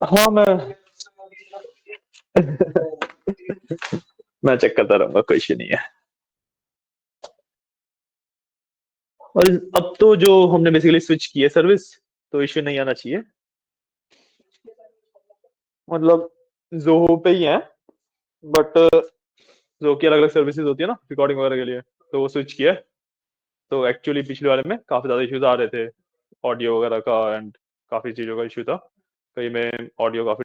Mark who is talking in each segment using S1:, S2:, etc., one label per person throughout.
S1: हाँ मैं मैं चेक करता रहूंगा, कोई इश्यू नहीं है। और अब तो जो हमने बेसिकली स्विच की है सर्विस, तो इश्यू नहीं आना चाहिए। मतलब जोहो पे ही है, बट जो की अलग अलग सर्विसेज होती है ना रिकॉर्डिंग वगैरह के लिए, तो वो स्विच किया है। तो एक्चुअली पिछले वाले में काफी ज्यादा इश्यूज आ रहे थे ऑडियो वगैरह का, एंड काफी चीजों का इश्यू था। कहीं में ऑडियो काफी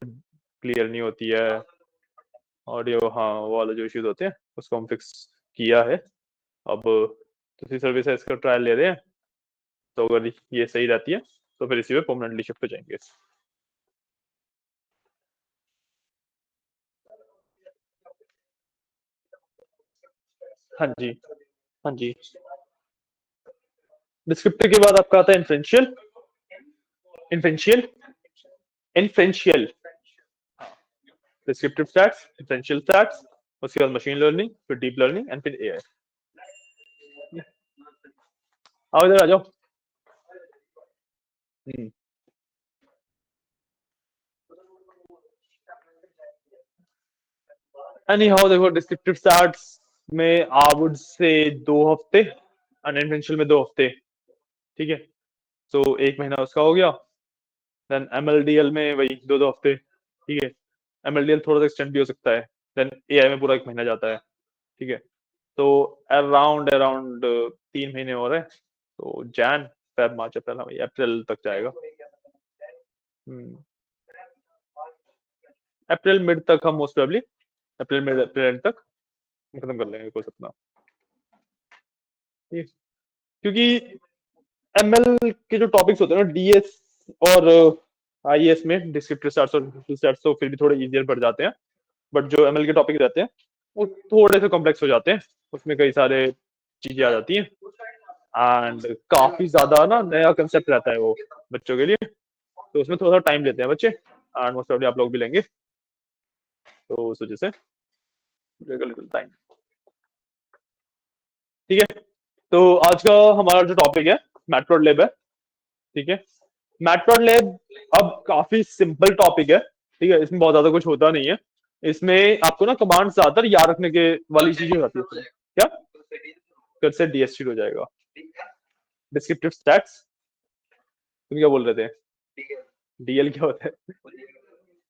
S1: क्लियर नहीं होती है, ऑडियो, हाँ वो वाले जो इश्यूज होते हैं उसको हम फिक्स किया है। अब दूसरी सर्विस है, इसका ट्रायल ले रहे हैं, तो अगर ये सही रहती है तो फिर इसी पे परमानेंटली शिफ्ट हो जाएंगे। हाँ जी, हाँ जी। डिस्क्रिप्टिव के बाद आपका आता है inferential. Inferential, inferential, descriptive stats, inferential stats, उसके बाद मशीन लर्निंग, फिर डीप लर्निंग एंड फिर एआई। आओ इधर आ जाओ। हम्म। एनी हाउ देखो, डिस्क्रिप्टिव स्टैट्स में आई वुड से 2 हफ्ते, अनइन्फ्रेंशियल में 2 हफ्ते। ठीक है, तो 1 महीना उसका हो गया। देन एमएलडीएल में वही 2-2 हफ्ते। ठीक है, एमएलडीएल थोड़ा सा एक्सटेंड भी हो सकता है। देन एआई में पूरा 1 महीना जाता है। ठीक है, तो अराउंड अराउंड 3 महीने हो रहे हैं, तो जैन फेब मार्च अप्रैल, हाँ अप्रैल तक जाएगा। हम्म, अप्रैल मिड तक हम most probably, April mid April and तक खत्म कर लेंगे कोर्स अपना। ठीक है? क्योंकि एमएल के जो टॉपिक्स होते हैं ना डीएस और आईएएस में, डिस्क्रिप्टिव स्टैट्स और स्टैट्स, तो फिर भी थोड़े इजियर पड़ जाते हैं। बट जो एमएल के टॉपिक रहते हैं वो थोड़े से कॉम्प्लेक्स हो जाते हैं, उसमें कई सारे चीजें आ जाती हैं, एंड काफी ज्यादा ना नया कंसेप्ट रहता है वो बच्चों के लिए, तो उसमें थोड़ा सा टाइम लेते हैं बच्चे, एंड मोस्ट प्रोबेबली आप लोग भी लेंगे, तो उस वजह से लिटिल टाइम। ठीक है, तो आज का हमारा जो टॉपिक है मैटप्लॉटलिब है। ठीक है, मैटप्लॉटलिब अब काफी सिंपल टॉपिक है। ठीक है, इसमें बहुत ज्यादा कुछ होता नहीं है। इसमें आपको ना कमांड ज्यादातर याद रखने के वाली चीजें होती है इसमें। क्या फिर से डीएसटी हो जाएगा, डिस्क्रिप्टिव स्टैट्स। तुम क्या बोल रहे थे? डीएल क्या होता है?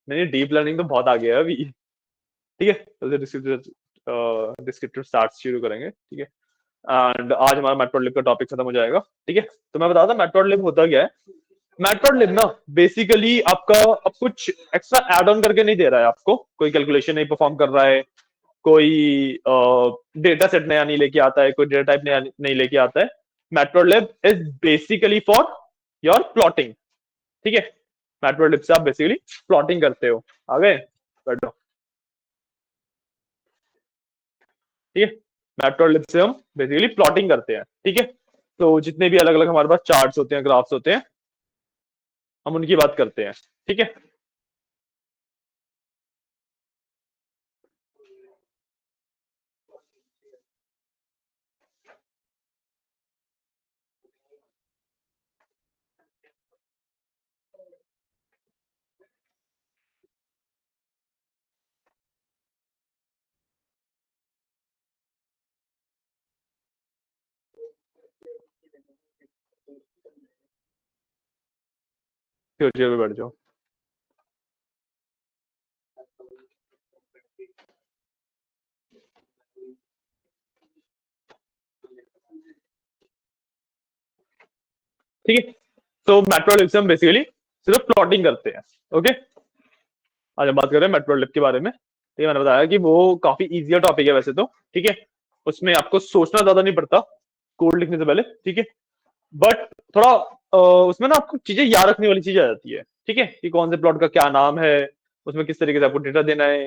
S1: नहीं, डीप लर्निंग तो बहुत आगे है अभी। ठीक है, तो डिस्क्रिप्टिव डिस्क्रिप्टिव स्टार्ट शुरू करेंगे। ठीक है, एंड आज हमारा मैटप्लॉटलिब का टॉपिक खत्म हो जाएगा। ठीक है, तो मैं बता था मैटप्लॉटलिब होता क्या है। मैटप्लॉटलिब ना बेसिकली आपका अब कुछ एक्स्ट्रा ऐड ऑन करके नहीं दे रहा है आपको, कोई कैलकुलेशन नहीं परफॉर्म कर रहा है, कोई डेटा सेट नया नहीं लेके आता है, कोई डेटा टाइप नया नहीं लेके आता है। Matplotlib is basically for your plotting. ठीक है, मैटप्लॉटलिब से आप बेसिकली प्लॉटिंग करते हो। आ गए, बैठो। ठीक है, मैटप्लॉटलिब से हम बेसिकली प्लॉटिंग करते हैं। ठीक है, तो जितने भी अलग अलग हमारे पास चार्ट्स होते हैं, ग्राफ्स होते हैं, हम उनकी बात करते हैं। ठीक है, चेयर पे बैठ जाओ। ठीक है, तो मैटप्लॉटलिब से हम बेसिकली सिर्फ प्लॉटिंग करते हैं। ओके, आज हम बात कर रहे हैं मैटप्लॉटलिब के बारे में। ठीक है, मैंने बताया कि वो काफी इजियर टॉपिक है वैसे तो। ठीक है, उसमें आपको सोचना ज्यादा नहीं पड़ता कोड लिखने से पहले। ठीक है, बट थोड़ा उसमें ना आपको चीजें याद रखने वाली चीज आ जाती है। ठीक है, कि कौन से प्लॉट का क्या नाम है, उसमें किस तरीके से आपको डेटा देना है,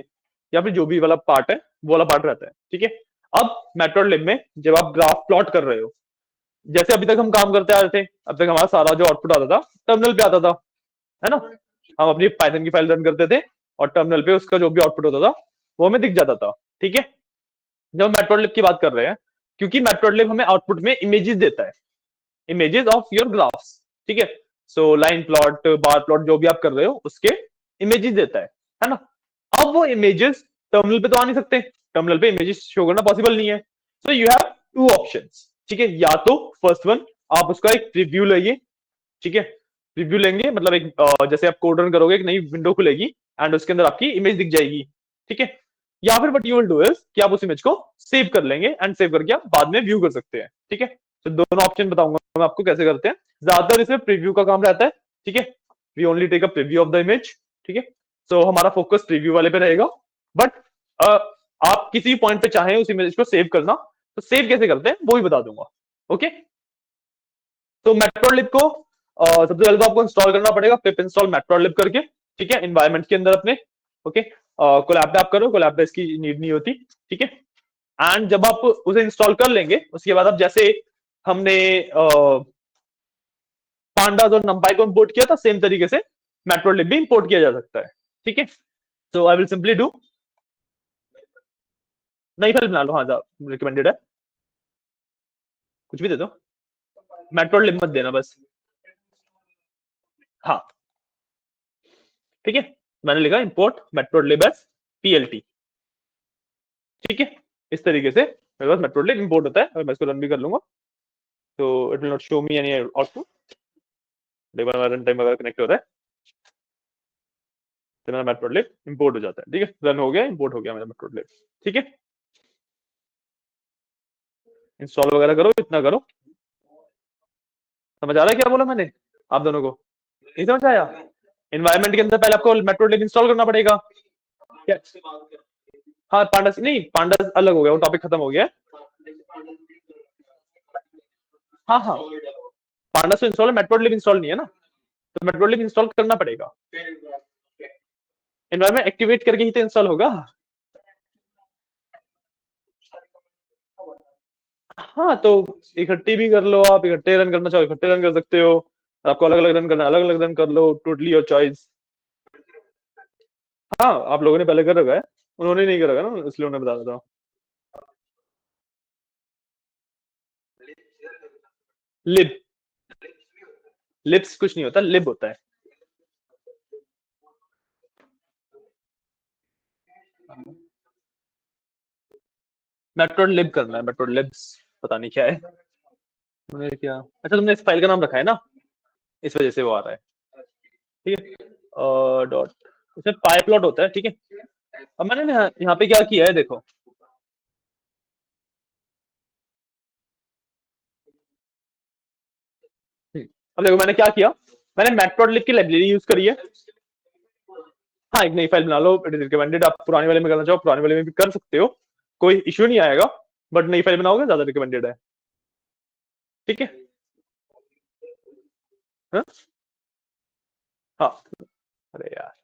S1: या फिर जो भी वाला पार्ट है वो वाला पार्ट रहता है। ठीक है, अब मैटप्लॉटलिब में जब आप ग्राफ प्लॉट कर रहे हो, जैसे अभी तक हम काम करते आ रहे थे, अब तक हमारा सारा जो आउटपुट आता था टर्मिनल पे आता था, है ना। हम अपनी पाइथन की फाइल रन करते थे और टर्मिनल पे उसका जो भी आउटपुट होता था वो हमें दिख जाता था। ठीक है, जब हम मैटप्लॉटलिब की बात कर रहे हैं, क्योंकि मैटप्लॉटलिब हमें आउटपुट में इमेजेस देता है, इमेजेस ऑफ योर ग्राफ्स। ठीक है, so line plot, bar plot, जो भी आप कर रहे हो उसके इमेजेस देता है ना। अब वो इमेजेस टर्मिनल पे तो आ नहीं सकते, टर्मिनल पे इमेजेस शो करना पॉसिबल नहीं है। So you have two options, ठीक है। या तो फर्स्ट वन, आप उसका एक प्रीव्यू लेंगे, ठीक है। रिव्यू लेंगे मतलब एक जैसे आप कोड रन करोगे, एक नई विंडो खुलेगी एंड उसके अंदर आपकी इमेज दिख जाएगी, ठीक है। या फिर what you will do is कि आप उस इमेज को सेव कर लेंगे एंड सेव करके आप बाद में व्यू कर सकते हैं, ठीक है। तो दोनों ऑप्शन बताऊंगा मैं आपको कैसे करते हैं। ज्यादातर इसमें प्रीव्यू का काम रहता है, ठीक है। We only take a preview of the image, ठीक है। सो हमारा फोकस प्रीव्यू वाले पे रहेगा। बट आप किसी पॉइंट पे चाहें उस इमेज को सेव करना, तो सेव कैसे करते हैं वो भी बता दूंगा, ओके। तो मैटप्लॉटलिब को सबसे पहले तो आपको इंस्टॉल करना पड़ेगा, पिप इंस्टॉल मैटप्लॉटलिब करके, ठीक है, एनवायरनमेंट के अंदर अपने, ओके। कोलैब पे आप करो, कोलैब पे इसकी नीड नहीं होती, ठीक है। एंड जब आप उसे इंस्टॉल कर लेंगे उसके बाद आप जैसे हमने पांडास और नंपाई को इंपोर्ट किया था, सेम तरीके से मैटप्लॉटलिब भी इंपोर्ट किया जा सकता है, ठीक है। सो आई विल सिंपली डू, नई फाइल बना लो, हाँ रिकमेंडेड है, कुछ भी दे दो, मैटप्लॉटलिब मत देना बस, हाँ, ठीक है। मैंने लिखा इंपोर्ट मैटप्लॉटलिब एज पीएलटी, ठीक है। इस तरीके से मेरे पास मैटप्लॉटलिब इंपोर्ट होता है और मैं इसको रन भी कर लूंगा, तो it will not show me any output. Run time अगर कनेक्ट हो रहा है तो मेरा मैटप्लॉटलिब इंपोर्ट हो जाता है, ठीक है। रन हो गया, इंपोर्ट हो गया मेरा मैटप्लॉटलिब, ठीक है। इंस्टॉल वगैरह करो, इतना करो। समझ आ रहा है क्या बोला मैंने आप दोनों को? नहीं समझ आया? एनवायरनमेंट के अंदर पहले आपको मैटप्लॉटलिब इंस्टॉल करना पड़ेगा, क्या? हाँ पांडास नहीं, पांडास अलग हो गया, वो टॉपिक खत्म हो गया। हाँ हाँ, पांडास तो इंस्टॉल है, मैटप्लॉटलिब इंस्टॉल नहीं है ना, तो मैटप्लॉटलिब इंस्टॉल करना पड़ेगा। एनवायरनमेंट एक्टिवेट करके ही तो इंस्टॉल होगा। हाँ तो इकट्ठी भी कर लो, आप इकट्ठे रन करना चाहो इकट्ठे रन कर सकते हो, आपको अलग अलग रन करना अलग अलग रन कर लो, टोटली योर चॉइस। हाँ आप लोगों ने पहले कर रखा है, उन्होंने नहीं कर रखा ना, इसलिए उन्हें बता रहा था। लिब, लिप्स कुछ नहीं होता, लिब होता है। मैटप्लॉटलिब करना है, मैटप्लॉटलिब्स पता नहीं क्या है। तुमने क्या, अच्छा तुमने इस फाइल का नाम रखा है ना, इस वजह से वो आ रहा है, ठीक है। डॉट, इसमें पाइप्लॉट होता है, ठीक है। अब मैंने यहाँ पे क्या किया है देखो, अब देखो मैंने क्या किया, मैंने मैटप्लॉटलिब की लाइब्रेरी यूज करी है। हाँ एक नई फाइल बना लो, इट इज रिकमेंडेड, आप पुराने वाले में करना चाहो पुराने वाले में भी कर सकते हो, कोई इश्यू नहीं आएगा, बट नई फाइल बनाओगे ज्यादा रिकमेंडेड है, ठीक है। हाँ हाँ, अरे यार,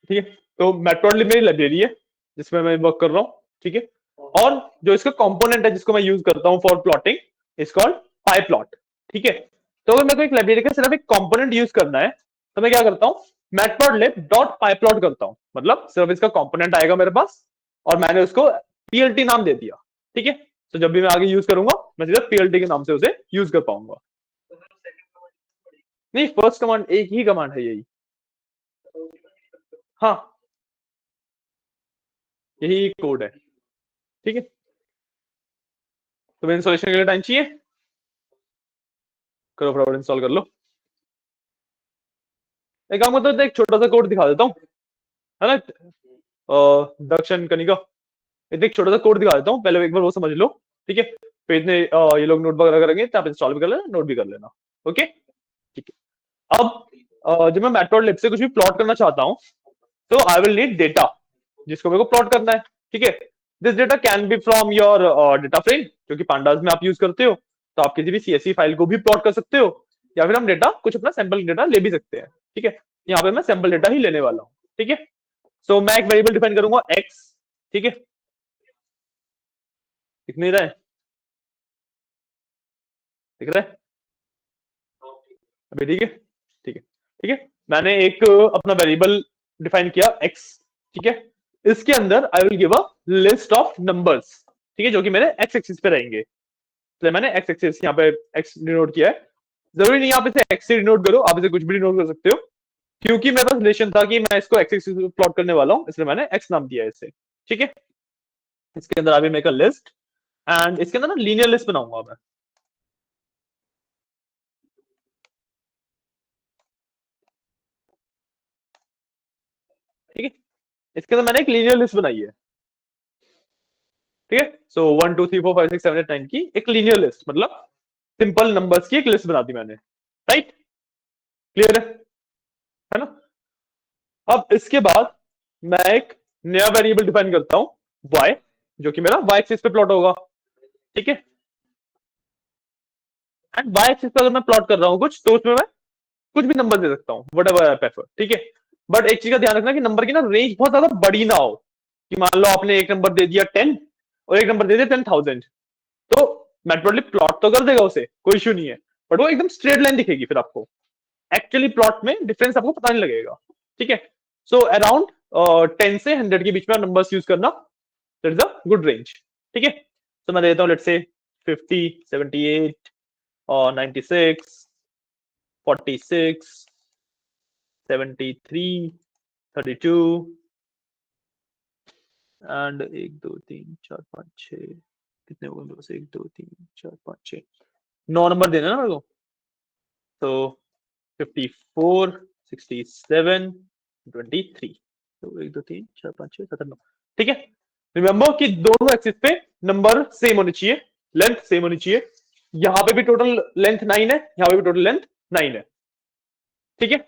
S1: ठीक है। तो मैटप्लॉटलिब मेरी लाइब्रेरी है जिसमें मैं वर्क कर रहा हूँ, ठीक है। और जो इसका कंपोनेंट है जिसको मैं यूज करता हूँ फॉर प्लॉटिंग, इज कॉल्ड पाइप्लॉट, ठीक है। तो अगर मेरे को एक लाइब्रेरी का सिर्फ एक कंपोनेंट यूज करना है तो मैं क्या करता हूँ, मैटप्लॉटलिब डॉट पाइप्लॉट करता हूँ, मतलब सिर्फ इसका कंपोनेंट आएगा मेरे पास और मैंने उसको पीएलटी नाम दे दिया, ठीक है। तो जब भी मैं आगे यूज करूंगा मैं सिर्फ पीएलटी के नाम से उसे यूज कर पाऊंगा। नहीं फर्स्ट कमांड एक ही कमांड है यही, हाँ यही कोड है, ठीक है। तो इंस्टॉलेशन के लिए टाइम चाहिए, करो फटाफट इंस्टॉल कर लो। एक काम करता हूँ, एक छोटा सा कोड दिखा देता हूँ, है ना, दक्षिण कनिका, एक छोटा सा कोड दिखा देता हूँ, पहले एक बार वो समझ लो, ठीक है। फिर इतने ये लोग नोट वगैरह करेंगे तो आप इंस्टॉल भी कर लेना, नोट भी कर लेना, ओके, ठीक है। अब जब मैं मैटप्लॉटलिब से कुछ भी प्लॉट करना चाहता हूँ तो आई विल नीड डेटा जिसको मेरे को प्लॉट करना है, ठीक है। This data can be from your data frame, जो कि पांडास में आप यूज करते हो, तो आप किसी भी सीएसवी फाइल को भी प्लॉट कर सकते हो, या फिर हम डेटा कुछ अपना सैंपल डेटा ले भी सकते हैं, ठीक है। यहाँ पे मैं सैंपल डेटा ही लेने वाला हूँ, ठीक है। सो मैं एक वेरिएबल डिफाइन करूंगा एक्स, ठीक है। दिख नहीं रहा है, दिख रहा है अभी, ठीक है, ठीक है, ठीक है। मैंने एक अपना वेरिएबल डिफाइन किया एक्स, ठीक है। इसके अंदर I will give a list of numbers, ठीक है, जो कि मेरे एक्स एक्सिस पे रहेंगे, तो मैंने एक्स एक्सिस यहाँ पे एक्स डिनोट किया है। जरूरी नहीं आप इसे एक्स से डिनोट करो, आप इसे कुछ भी डिनोट कर सकते हो, क्योंकि मेरे पास रिलेशन था कि मैं इसको एक्स एक्सिस प्लॉट करने वाला हूँ, इसलिए मैंने एक्स नाम दिया है इसे। ठीक है, इसके अंदर अभी मेक अ लिस्ट, एंड इसके अंदर ना लीनियर लिस्ट बनाऊंगा मैं। ठीक है, इसके अंदर मैंने एक लीनियर लिस्ट बनाई है। ठीक है, सो 1 2 3 4 5 6 7 8 9 की एक लीनियर लिस्ट, मतलब सिंपल नंबर्स की एक लिस्ट बना दी मैंने। राइट, क्लियर है ना? अब इसके बाद मैं एक नया वेरिएबल डिफाइन करता हूं, y, जो कि मेरा y एक्सिस पे प्लॉट होगा। ठीक है, एंड y एक्सिस पे अगर मैं प्लॉट कर रहा हूं कुछ, तो उसमें मैं कुछ भी नंबर दे सकता हूँ, वट एवर आई प्रेफर। ठीक है, बट एक चीज का ध्यान रखना कि नंबर की ना रेंज बहुत ज्यादा बड़ी ना हो, कि मान लो आपने एक नंबर दे दिया 10 और एक नंबर दे दिया 10,000, तो मैटप्लॉटलिब प्लॉट तो कर देगा उसे, कोई इश्यू नहीं है, बट वो एकदम स्ट्रेट लाइन दिखेगी, फिर आपको एक्चुअली प्लॉट में डिफरेंस आपको पता नहीं लगेगा। ठीक है, सो अराउंड 10 से 100 के बीच में नंबर्स यूज करना, that is a good range. ठीक है, तो मैं देता हूँ लेट्स से 50, 78 और 96, 46, 73, 32 एंड 1 2 3 4 5 6, कितने हो गए मेरे पास? 1 2 3 4 5 6, 9 नंबर देना ना मेरे को। तो 54, 67, 23, तो 1 2 3 4 5 6 7 8 9। ठीक है, रिमेंबर कि दोनों एक्सिस पे नंबर सेम होने चाहिए, लेंथ सेम होनी चाहिए। यहां पे भी टोटल लेंथ 9 है, यहां पे भी टोटल लेंथ 9 है। ठीक है,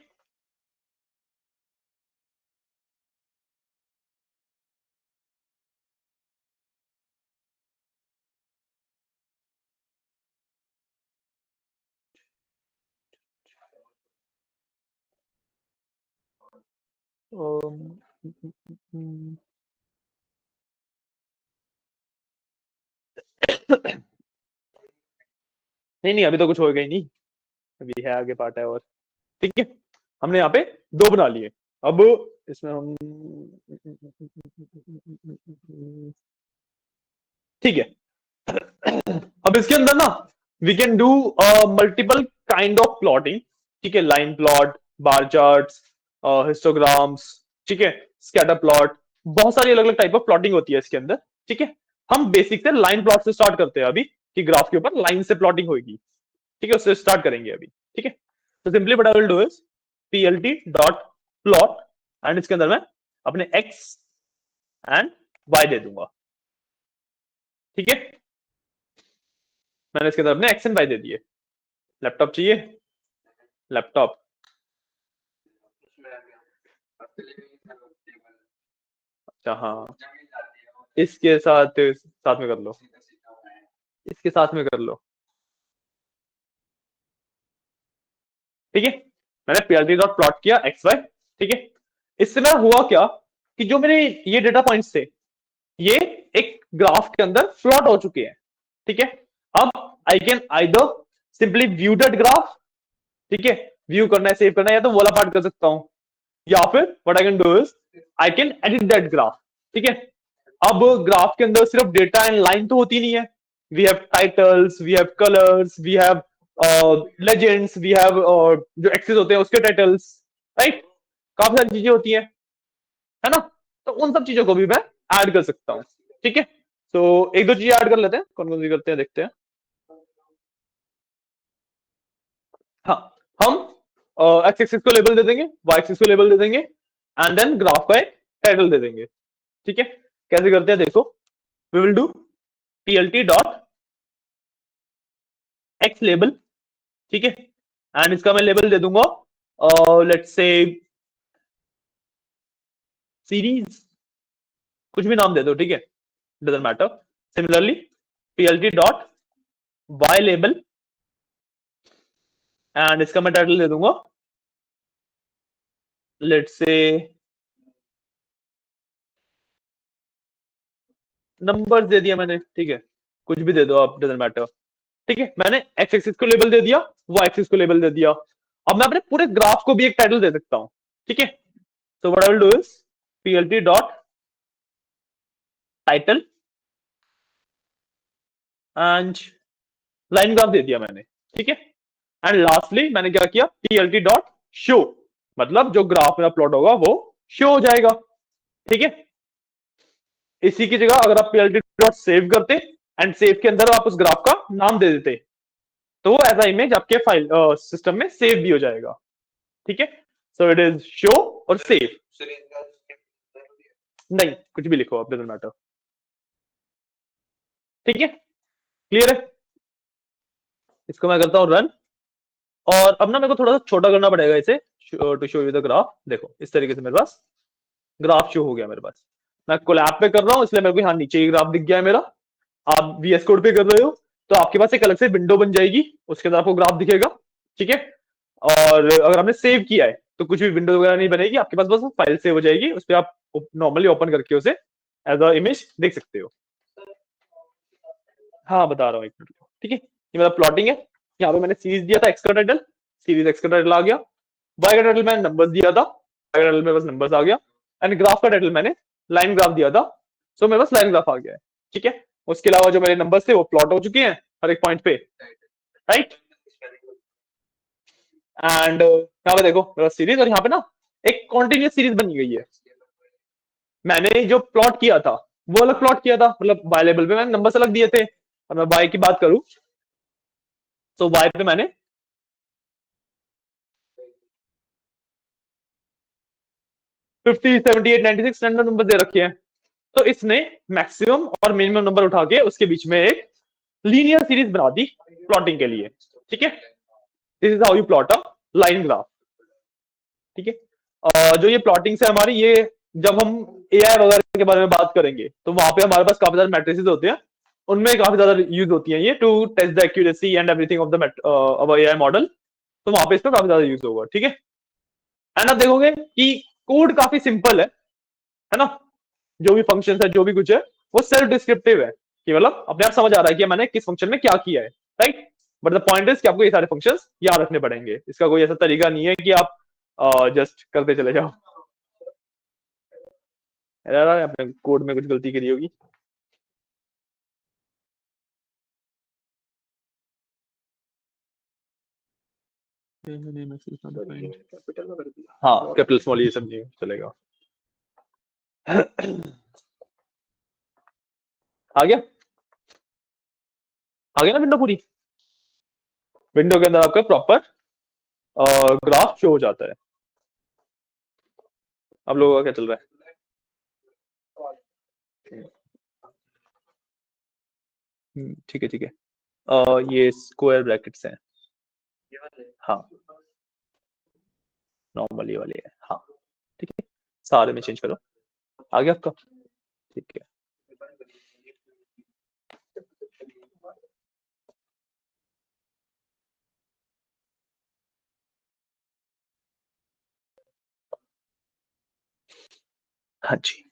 S1: नहीं नहीं, अभी तो कुछ होएगा ही नहीं, अभी है आगे पार्ट है और। ठीक है, हमने यहाँ पे दो बना लिए। अब इसमें हम, ठीक है, अब इसके अंदर ना we can do multiple kind of plotting. ठीक है, line plot, bar charts, histograms, ठीक है, स्कैटर प्लॉट, बहुत सारी अलग अलग टाइप ऑफ प्लॉटिंग होती है इसके अंदर। ठीक है, हम बेसिक से लाइन प्लॉट से स्टार्ट करते हैं अभी, कि ग्राफ के ऊपर लाइन से प्लॉटिंग होगी। ठीक है, उससे स्टार्ट करेंगे अभी। ठीक है, तो simply what I will do is plt dot plot, and इसके अंदर मैं अपने x एंड y दे दूंगा। ठीक है, मैंने इसके अंदर अपने x एंड y दे दिए। लैपटॉप चाहिए? लैपटॉप, अच्छा हाँ, इसके साथ साथ में कर लो, इसके साथ में कर लो। ठीक है, मैंने plt डॉट प्लॉट किया एक्स वाई। ठीक है, इससे मेरा हुआ क्या कि जो मेरे ये डेटा पॉइंट्स थे, ये एक ग्राफ के अंदर प्लॉट हो चुके हैं। ठीक है, अब I can either simply view that graph, ठीक है, व्यू करना है, सेव करना है, या तो वाला पार्ट कर सकता हूं, या फिर what I can do is I can edit that graph. ठीक है, अब ग्राफ के अंदर सिर्फ डेटा एंड लाइन तो होती नहीं है, we have titles, we have colours, we have legends, we have जो एक्सेस होते हैं उसके टाइटल्स, राइट, काफी सारी चीजें होती हैं, है ना? तो उन सब चीजों को भी मैं ऐड कर सकता हूँ। ठीक है, तो एक दो चीजें ऐड कर लेते हैं, कौन कौन सी करते हैं देखते हैं। हाँ, हम एक्स एक्सिस को लेबल दे देंगे, वाई एक्सिस को लेबल दे देंगे, एंड देन ग्राफ का एक टाइटल दे देंगे। ठीक है, कैसे करते हैं देखो, we will do plt dot x label. ठीक है, एंड इसका मैं लेबल दे दूंगा लेट्स से सीरीज, कुछ भी नाम दे दो, ठीक है, doesn't matter. Similarly plt dot y label, and इसका मैं टाइटल दे दूंगा लेट्स से नंबर्स दे दिया मैंने। ठीक है, कुछ भी दे दो आप, डजंट मैटर। ठीक है, मैंने एक्स एक्सिस को लेबल दे दिया, वाई एक्सिस को लेबल दे दिया। अब मैं अपने पूरे ग्राफ को भी एक टाइटल दे सकता हूं। ठीक है, so what I will do is plt dot title, and line graph दे दिया मैंने, ठीक है। एंड लास्टली मैंने क्या किया, plt डॉट शो, मतलब जो ग्राफ मेरा प्लॉट होगा वो शो हो जाएगा, ठीक है। इसी की जगह अगर आप plt डॉट सेव करते एंड सेव के अंदर आप उस ग्राफ का नाम दे देते, तो वो एज अ इमेज आपके फाइल सिस्टम में सेव भी हो जाएगा, ठीक है। सो इट इज शो और सेव, नहीं कुछ भी लिखो आप, डजंट मैटर, ठीक है, क्लियर है। इसको मैं करता हूं रन, और अब ना मेरे को थोड़ा सा छोटा करना पड़ेगा इसे to show you the graph. देखो इस तरीके से मेरे पास ग्राफ शो हो गया मेरे पास। मैं कोलैब पे कर रहा हूं इसलिए मेरे को यहाँ नीचे ही ग्राफ दिख गया है मेरा। आप वीएस कोड पे कर रहे हो तो आपके पास एक अलग से विंडो बन जाएगी, उसके अंदर आपको ग्राफ दिखेगा, ठीक है। और अगर आपने सेव किया है तो कुछ भी विंडो वगैरह नहीं बनेगी, आपके पास बस फाइल सेव हो जाएगी, उस पर आप नॉर्मली ओपन करके उसे एज अ इमेज देख सकते हो। हाँ बता रहा हूँ, एक मिनट, ठीक है। ये मेरा प्लॉटिंग है, यहाँ पे मैंने सीरीज दिया था एक्स का टाइटल, सीरीज एक्स का टाइटल आ गया। वाई का टाइटल मैंने नंबर्स दिया था, वाई का टाइटल मेरे पास नंबर्स आ गया। एंड ग्राफ का टाइटल मैंने लाइन ग्राफ दिया था, सो मेरे पास लाइन ग्राफ आ गया है, ठीक है। उसके अलावा जो मेरे नंबर्स थे वो प्लॉट हो चुके हैं हर एक पॉइंट पे, राइट। एंड यहाँ पे देखो मेरा सीरीज, और यहाँ पे ना एक कॉन्टिन्यूस सीरीज बनी गई है। मैंने जो प्लॉट किया था वो अलग प्लॉट किया था, मतलब बाय लेवल पे मैंने नंबर्स अलग दिए थे। और मैं बाय की बात करूं तो बाय पे मैंने 50, 78, 96 स्टैंडर्ड नंबर दे रखे हैं। तो इसने मैक्सिमम और मिनिमम नंबर उठा के उसके बीच में एक लीनियर सीरीज बना दी प्लॉटिंग के लिए, ठीक है। This is how you plot a line graph, ठीक है। जो ये प्लॉटिंग से हमारी ये, जब हम एआई वगैरह के बारे में बात करेंगे तो वहां पे हमारे पास काफी सारे मैट्रिसेस होते हैं, उनमें काफी ज्यादा यूज होती है ये to test the accuracy and everything of the AI model. तो वहां पे इसका काफी ज्यादा यूज होगा, ठीक है। एंड आप देखोगे कि कोड काफी सिंपल है ना। जो भी फंक्शन है जो भी कुछ है वो सेल्फ डिस्क्रिप्टिव है, कि मतलब अपने आप समझ आ रहा है कि मैंने किस फंक्शन में क्या किया है, right. But the point is कि आपको ये सारे फंक्शन याद रखने पड़ेंगे, इसका कोई ऐसा तरीका नहीं है कि आप जस्ट करते चले जाओ। यार आपने कोड में कुछ गलती करी होगी। हाँ कैपिटल स्मॉल ये सब नहीं चलेगा। आ गया, आ गया ना विंडो पूरी। विंडो के अंदर आपका प्रॉपर ग्राफ शो हो जाता है। आप लोगों का क्या चल रहा है? ठीक है ठीक है। ये स्क्वायर ब्रैकेट्स हैं, हाँ नॉर्मल ये वाले है, हाँ ठीक है। सारे में चेंज करो, आ गया आपका, ठीक है। हाँ जी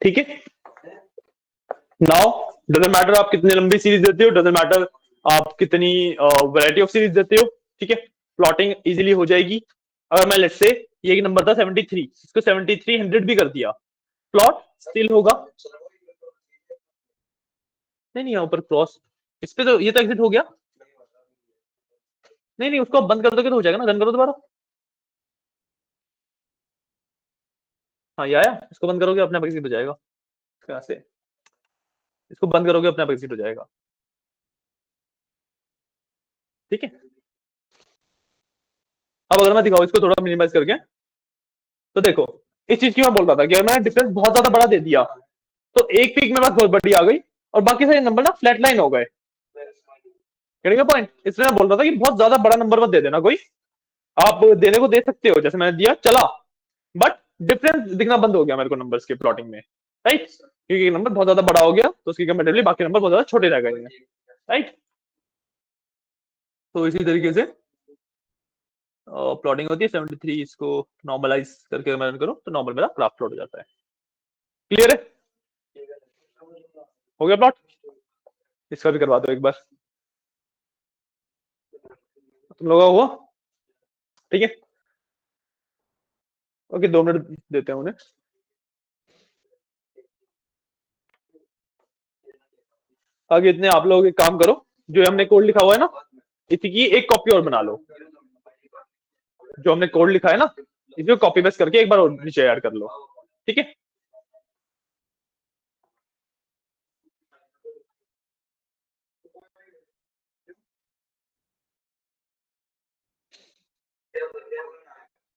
S1: ठीक है। नाउ डजंट मैटर आप कितनी लंबी सीरीज देते हो, डजंट मैटर आप कितनी वैरायटी ऑफ सीरीज देते हो, ठीक है। प्लॉटिंग इजीली हो जाएगी। अगर मैं लेट्स से ये एक नंबर था 73, इसको 7300 भी कर दिया, प्लॉट स्टिल होगा। नहीं नहीं यहाँ ऊपर क्रॉस, इस पे तो ये तो एग्जिट हो गया। नहीं नहीं उसको बंद कर दोगे तो हो जाएगा ना, रन करो दोबारा। हाँ ये आया, इसको बंद करोगे अपने आप एग्जिट हो जाएगा। कहाँ से, इसको बंद करोगे अपने आप एग्जिट हो जाएगा, ठीक है। अब अगर मैं दिखाऊं इसको थोड़ा मिनिमाइज करके, तो देखो इस चीज की मैं बोल रहा था कि अगर मैंने डिफरेंस बहुत ज्यादा बड़ा दे दिया तो एक पीक में बस बहुत बड़ी आ गई और बाकी सारे नंबर ना फ्लैट लाइन हो गए। क्या पॉइंट, इसलिए मैं बोल रहा था कि बहुत ज्यादा बड़ा नंबर मत दे देना कोई। आप देने को दे सकते हो, जैसे मैंने दिया चला, बट डिफरेंस दिखना बंद हो गया मेरे को नंबर्स के प्लॉटिंग में, राइट। क्योंकि नंबर बहुत ज्यादा बड़ा हो गया तो उसकी कंपेरेटिवली बाकी नंबर बहुत ज्यादा छोटे रह गए हैं, राइट। तो इसी तरीके से प्लॉटिंग होती है 73, इसको नॉर्मलाइज करके मैं करूं तो नॉर्मल मेरा ग्राफ प्लॉट हो जाता है। क्लियर है, हो गया प्लॉट। इसका भी करवा दो एक बार, तुम लोगों को हुआ, ठीक है। ओके 2 मिनट देते हैं उन्हें। आगे इतने आप लोग एक काम करो, जो हमने कोड लिखा हुआ है ना, इसी की एक कॉपी और बना लो। जो हमने कोड लिखा है ना, इसको कॉपी पेस्ट करके एक बार और नीचे ऐड कर लो, ठीक है।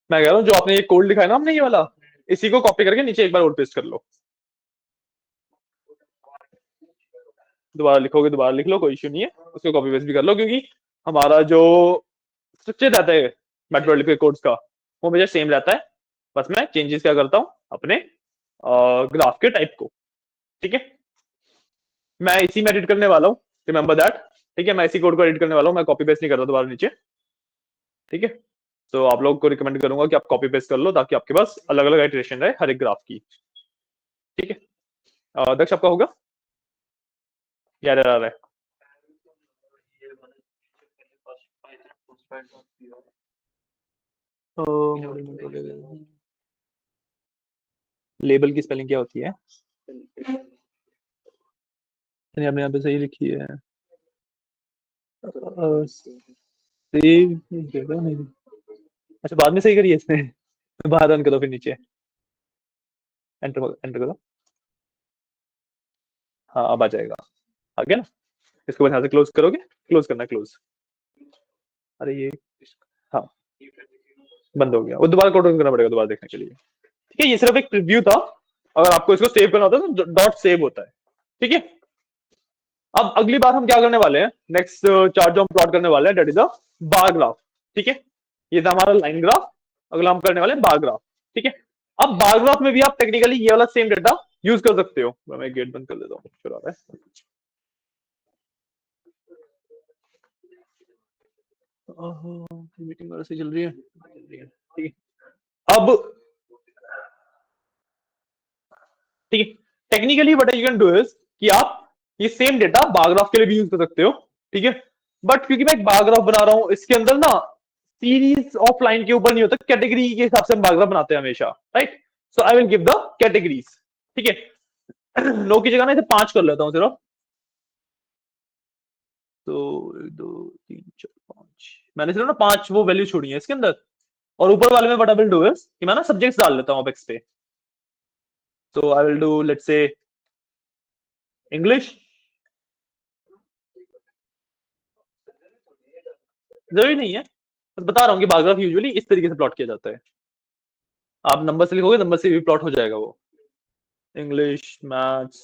S1: मैं कह रहा हूँ जो आपने ये कोड लिखा है ना हमने ये वाला, इसी को कॉपी करके नीचे एक बार और पेस्ट कर लो। दोबारा लिखोगे दोबारा लिख लो, कोई इश्यू नहीं है, उसको कॉपी पेस्ट भी कर लो, क्योंकि हमारा जो स्ट्रक्चर रहता है मैटप्लॉटलिब के कोड्स का वो मुझे सेम रहता है। बस मैं चेंजेस क्या करता हूँ अपने ग्राफ के टाइप को, ठीक है। मैं इसी में एडिट करने वाला हूँ, रिमेंबर दैट, ठीक है। मैं इसी कोड को एडिट करने वाला हूँ, मैं कॉपी पेस्ट नहीं कर रहा दोबारा नीचे, ठीक है। तो आप लोग को रिकमेंड करूंगा कि आप कॉपी पेस्ट कर लो, ताकि आपके पास अलग अलग आइटरेशन रहे हर एक ग्राफ की, ठीक है। दक्ष आपका होगा यार आ रहा है। लेबल की स्पेलिंग क्या होती है? आपने यहाँ पे सही लिखी है, सेव नहीं, अच्छा बाद में सही करिए इसने। बाहर रन करो फिर नीचे एंटर एंटर करो। हाँ अब आ जाएगा, आ गया ना। इसको बस यहाँ से क्लोज करोगे, क्लोज करना क्लोज। अरे ये हाँ बंद हो गया, वो दोबारा कोड करना पड़ेगा दोबारा देखने के लिए, ठीक है। ये सिर्फ एक प्रीव्यू था, अगर आपको इसको सेव करना होता है तो डॉट सेव होता है, ठीक है। अब अगली बार हम क्या करने वाले हैं, नेक्स्ट चार्ट जो हम प्लॉट करने वाले हैं that is a bar graph, ठीक है। ये था हमारा लाइन ग्राफ, अगला हम करने वाले हैं बार ग्राफ, ठीक है। अब बार ग्राफ में भी आप टेक्निकली ये वाला सेम डेटा यूज कर सकते हो। मैं गेट बंद कर देता हूँ, फिर आ रहा है। मीटिंग वैसे चल रही है, ठीक है। अब ठीक है, technically what you can do is कि आप ये सेम डेटा बार ग्राफ के लिए भी यूज कर सकते हो, ठीक है। बट क्योंकि मैं एक बार ग्राफ बना रहा हूं, इसके अंदर ना सीरीज ऑफ लाइन के ऊपर नहीं होता, कैटेगरी के हिसाब से हम बार ग्राफ बनाते हैं हमेशा, right. So I will give the categories, ठीक है। नो की जगह ना इसे 5 कर लेता हूं सिर्फ। तो 1 2 3 4 5 मैंने सिर्फ ना 5 वो वैल्यू छोड़ी है इसके अंदर। और ऊपर वाले में what I will do is कि मैं ना सब्जेक्ट्स डाल लेता हूं अब एक्स पे। तो I will do let's say English. जरूरी नहीं है, बस बता रहा हूँ कि बायोग्राफ यूजुअली इस तरीके से प्लॉट किया जाता है। आप नंबर से लिखोगे, नंबर से भी प्लॉट हो जाएगा वो। English, maths,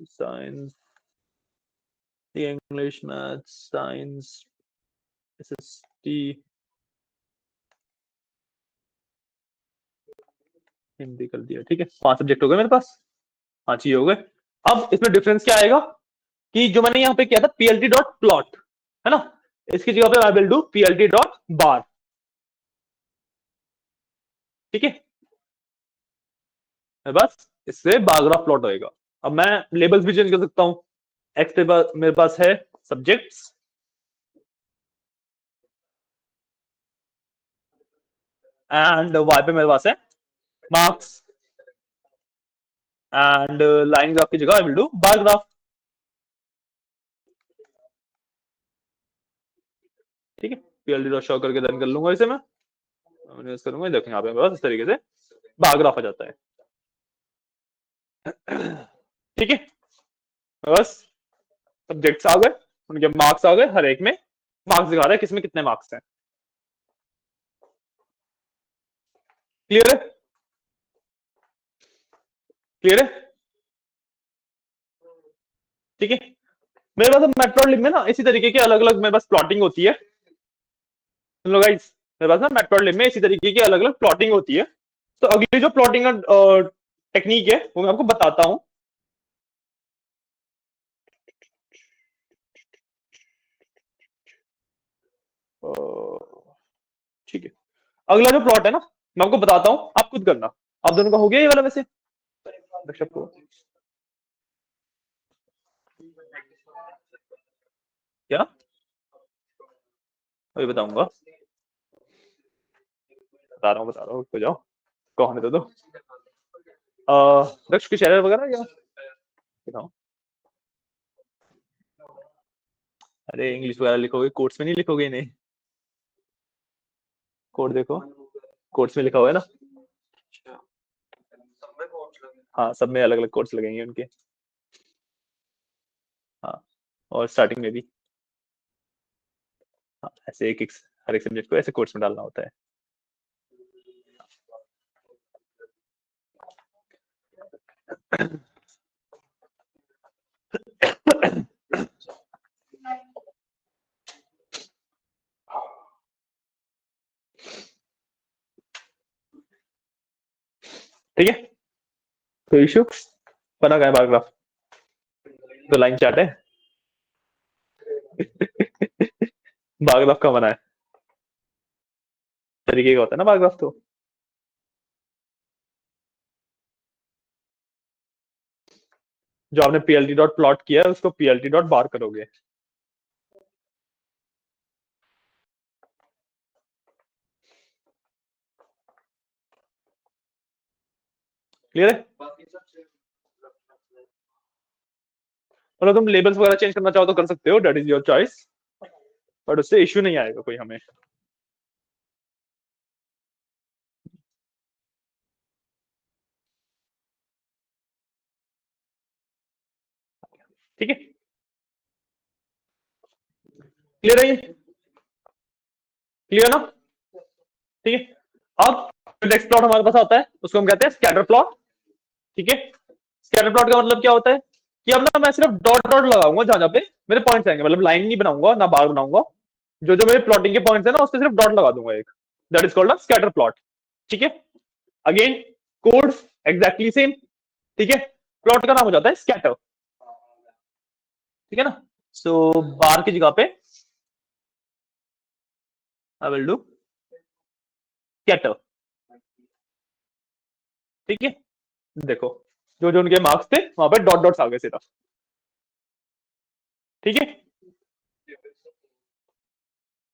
S1: science, English, maths, science, SST, Hindi कर दिया, ठीक है। 5 सब्जेक्ट हो गए मेरे पास, 5 ही हो गए। अब इसमें डिफरेंस क्या आएगा कि जो मैंने यहाँ पे किया था पीएलटी डॉट प्लॉट, है ना, इसकी जगह पे I will do PLT dot बार, ठीक है। बस इससे बार ग्राफ प्लॉट होएगा। अब मैं लेबल्स भी चेंज कर सकता हूँ। एक्स पे मेरे पास है सब्जेक्ट्स, एंड वाई पे मेरे पास है मार्क्स, एंड लाइन ग्राफ की जगह I will do bar graph, ठीक है। पीएलडी डॉट शो करके रन कर लूंगा इसे मैं करूंगा, देखेंगे यहाँ पे मेरे पास इस तरीके से बार ग्राफ आ जाता है, ठीक है। बस सब्जेक्ट्स आ गए, उनके मार्क्स आ गए, हर एक में मार्क्स दिखा रहा है किसमें कितने मार्क्स हैं। क्लियर है, क्लियर है, ठीक है। मेरे पास मैटप्लॉटलिब में ना इसी तरीके के अलग अलग मेरे पास प्लॉटिंग होती है। सुन लो गाइस, मेरे पास ना मैटप्लॉटलिब में इसी तरीके की अलग अलग प्लॉटिंग होती है। तो अगली जो प्लॉटिंग टेक्निक है वो मैं आपको बताता हूं। ठीक है, अगला जो प्लॉट है ना मैं आपको बताता हूं, आप खुद करना। आप दोनों का हो गया ये वाला वैसे दक्षप को क्या, अभी बताऊंगा, बता रहा हूँ रुक जाओ, कौन है तो दक्ष के चैनल वगैरह क्या बताओ। अरे इंग्लिश वगैरह लिखोगे, कोट्स में नहीं लिखोगे इन्हें? कोड देखो, कोट्स में लिखा हुआ है ना। हाँ, सब में अलग अलग कोट्स लगेंगे उनके। हाँ, और स्टार्टिंग में भी। हाँ, ऐसे एक एक हर एक सब्जेक्ट को ऐसे कोट्स में डालना होता है। ठीक है, कोई इशू? बना का है बायोग्राफ? तो लाइन चार्ट है। बायोग्राफ का बना है, तरीके का होता है ना बायोग्राफ तो। जो आपने पीएलटी डॉट प्लॉट किया है उसको पीएलटी डॉट बार करोगे। क्लियर है? मतलब तुम लेबल्स वगैरह चेंज करना चाहो तो कर सकते हो, that is your choice, but उससे इश्यू नहीं आएगा कोई हमें। ठीक है, क्लियर है ये? क्लियर ना? ठीक है, अब नेक्स्ट प्लॉट हमारे पास आता है, उसको हम कहते हैं स्कैटर प्लॉट। ठीक है, स्कैटर प्लॉट का मतलब क्या होता है कि अब ना मैं सिर्फ डॉट डॉट लगाऊंगा जहां जहां पे मेरे पॉइंट्स आएंगे, मतलब लाइन नहीं बनाऊंगा ना बार बनाऊंगा, जो जो मेरे प्लॉटिंग के पॉइंट्स है ना उस पर सिर्फ डॉट लगा दूंगा एक, that is called a scatter plot. ठीक है, अगेन कोड एग्जैक्टली सेम। ठीक है, प्लॉट का नाम हो जाता है स्कैटर। ठीक है ना, सो बार की जगह पे आई विल डू स्कैटर। ठीक है, देखो जो जो उनके मार्क्स थे वहां पे डॉट डॉट्स आ गए सीधा। ठीक है,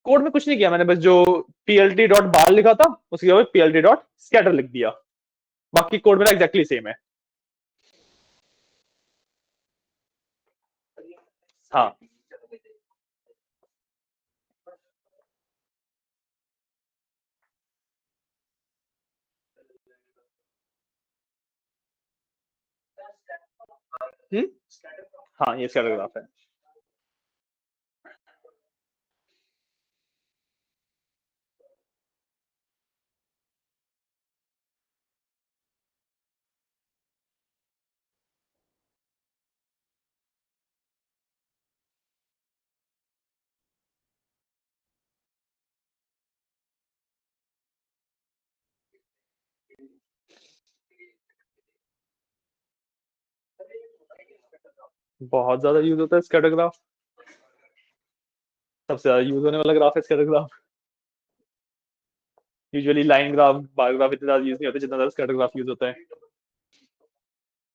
S1: कोड में कुछ नहीं किया मैंने, बस जो पीएलटी डॉट बार लिखा था उसकी जगह पीएलटी डॉट स्कैटर लिख दिया, बाकी कोड मेरा एग्जैक्टली सेम है। हाँ, हम्म, हाँ ये स्कैटर ग्राफ है। बहुत ज्यादा यूज होता है स्कैटर ग्राफ, सबसे ज्यादा यूज होने वाला ग्राफ है scatter graph. Usually line graph bar graph इतना ज्यादा यूज नहीं होता जितना ज्यादा स्कैटर ग्राफ यूज होता है।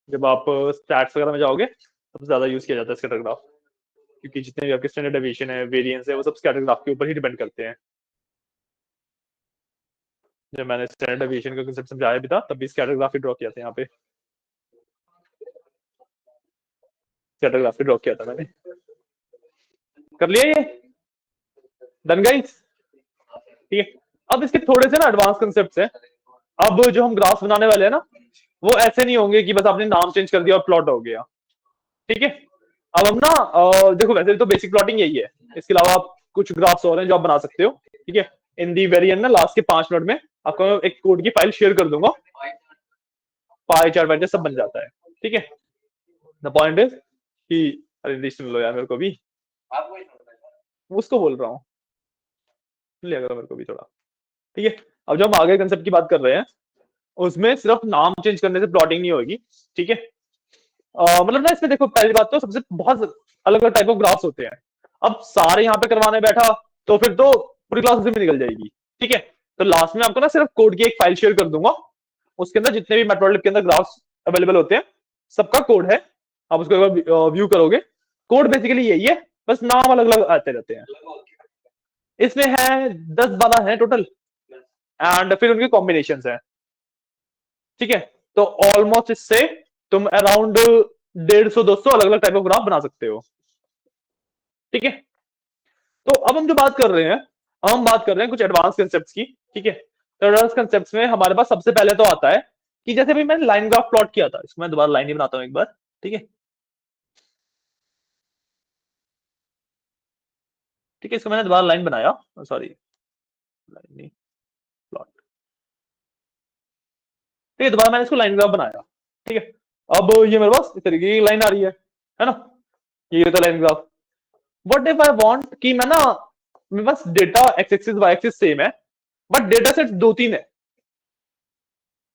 S1: जब आप स्टैट्स वगैरह में जाओगे सबसे ज्यादा यूज किया जाता है स्कैटर ग्राफ, क्योंकि जितने भी आपके स्टैंडर्ड डेविएशन है, वेरिएंस है, वो सब स्कैटर ग्राफ के ऊपर ही डिपेंड करते हैं। जब मैंने स्टैंडर्ड डेविएशन का कंसेप्ट समझाया भी था तब भी स्कैटर ग्राफ ही ड्रॉ किया था, यहाँ पे स्कैटर ग्राफ ही ड्रॉ किया था मैंने। कर लिया ये? Done guys? ठीक है, अब इसके थोड़े से ना एडवांस कंसेप्ट हैं। अब जो हम ग्राफ बनाने वाले हैं ना वो ऐसे नहीं होंगे कि बस आपने नाम चेंज कर दिया और प्लॉट हो गया। ठीक है, अब हम ना देखो वैसे तो बेसिक प्लॉटिंग यही है, इसके अलावा आप कुछ ग्राफ्स और हैं जो आप बना सकते हो। ठीक है, इन दी वेरी एंड ना लास्ट के 5 मिनट में आपको एक कोड की फाइल शेयर कर दूंगा, पाई चार्ट वाइट सब बन जाता है। ठीक है, द पॉइंट इज कि अरे सुन लो यार मेरे को भी, उसको बोल रहा हूँ, सुन लिया करो मेरे को भी थोड़ा। ठीक है, अब जो हम आगे कंसेप्ट की बात कर रहे हैं उसमें सिर्फ नाम चेंज करने से प्लॉटिंग नहीं होगी। ठीक है, मतलब ना इसमें देखो पहली बात तो सबसे बहुत अलग अलग टाइप ऑफ ग्राफ्स होते हैं। अब सारे यहाँ पे करवाने बैठा तो फिर तो पूरी क्लास उसी में निकल जाएगी। ठीक है, तो लास्ट में आपको ना सिर्फ कोड की एक फाइल शेयर कर दूंगा, उसके अंदर जितने भी मैटप्लॉटलिब के अंदर ग्राफ्स अवेलेबल होते हैं सबका कोड है, आप उसको व्यू करोगे। कोड बेसिकली यही है, बस नाम अलग अलग आते रहते हैं। इसमें है 10-12 है टोटल, एंड फिर उनके कॉम्बिनेशन है। ठीक है, तो ऑलमोस्ट इससे तुम अराउंड 150-200 अलग अलग टाइप ऑफ ग्राफ बना सकते हो। ठीक है, तो अब हम जो बात कर रहे हैं, अब हम बात कर रहे हैं कुछ एडवांस कंसेप्ट की, ठीक है। तो एडवांस कंसेप्ट में हमारे पास सबसे पहले तो आता है कि जैसे भाई मैंने लाइन ग्राफ प्लॉट किया था, इसको मैं दोबारा लाइन ही बनाता हूँ एक बार, ठीक है। ठीक है, इसको मैंने दोबारा लाइन बनाया, सॉरी लाइन नहीं, प्लॉट, ठीक है। दोबारा मैंने इसको लाइन ग्राफ बनाया, ठीक है। अब ये मेरे पास इस तरीके की लाइन आ रही है ना, ये तो line graph. What if I want कि मैं ना, मेरे पास data x axis y axis same है, बट डेटा सेट दो तीन है,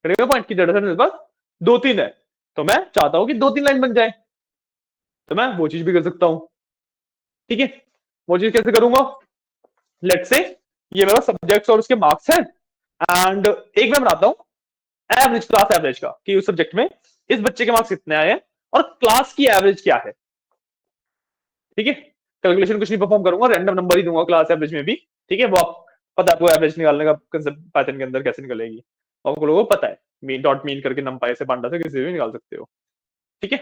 S1: पॉइंट की डेटा सेट मेरे पास दो तीन है, तो मैं चाहता हूं कि दो तीन लाइन बन जाए, तो मैं वो चीज भी कर सकता हूं, ठीक है। वो चीज कैसे करूंगा, लेट से ये मेरा सब्जेक्ट्स और उसके मार्क्स हैं, एंड एक मैं बनाता हूं एवरेज, क्लास एवरेज का, कि उस सब्जेक्ट में इस बच्चे के मार्क्स कितने आए हैं और क्लास की एवरेज क्या है, ठीक है। कैलकुलेशन कुछ नहीं परफॉर्म करूंगा, रैंडम नंबर ही दूंगा क्लास एवरेज में भी, ठीक है। वो आप पता है आपको एवरेज निकालने का कंसेप्ट पाइथन के अंदर कैसे निकलेगी, आपको लोगों को पता है, मीन डॉट मीन करके नंपाई से पांडा से किसी भी निकाल सकते हो, ठीक है।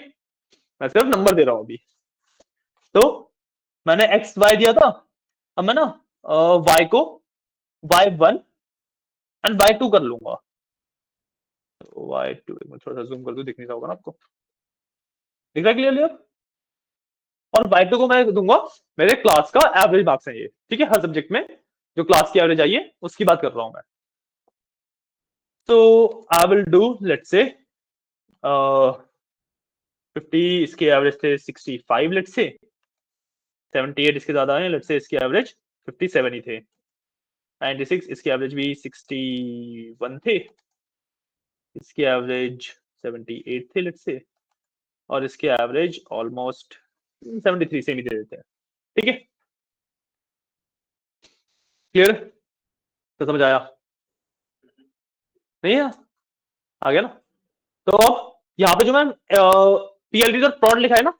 S1: मैं सिर्फ नंबर दे रहा हूं अभी। तो मैंने एक्स वाई दिया था, अब मैं ना वाई को y one and y two कर लूंगा, वाई टू, थोड़ा सा जूम कर दूं, दिख नहीं रहा होगा ना आपको, दिख रहा है क्लियरली अब। और वाई टू को मैं दूंगा मेरे क्लास का एवरेज मार्क्स है ये, ठीक है। हर सब्जेक्ट में जो क्लास की एवरेज आई है उसकी बात कर रहा हूं मैं। तो आई विल डू लेट से 50, इसके एवरेज थे 65 लेट से, 78 इसके ज्यादा है, लेट से इसके एवरेज 57 ही थे, 96 इसके एवरेज भी 61 थे, इसके एवरेज 78 थे लेट से, और इसके एवरेज ऑलमोस्ट 73 से ही दे देते हैं, ठीक है। क्लियर, तो समझ आया नहीं है, आ गया ना। तो अब यहाँ पे जो मैं पीएलडी डॉट प्लॉट लिखा है ना,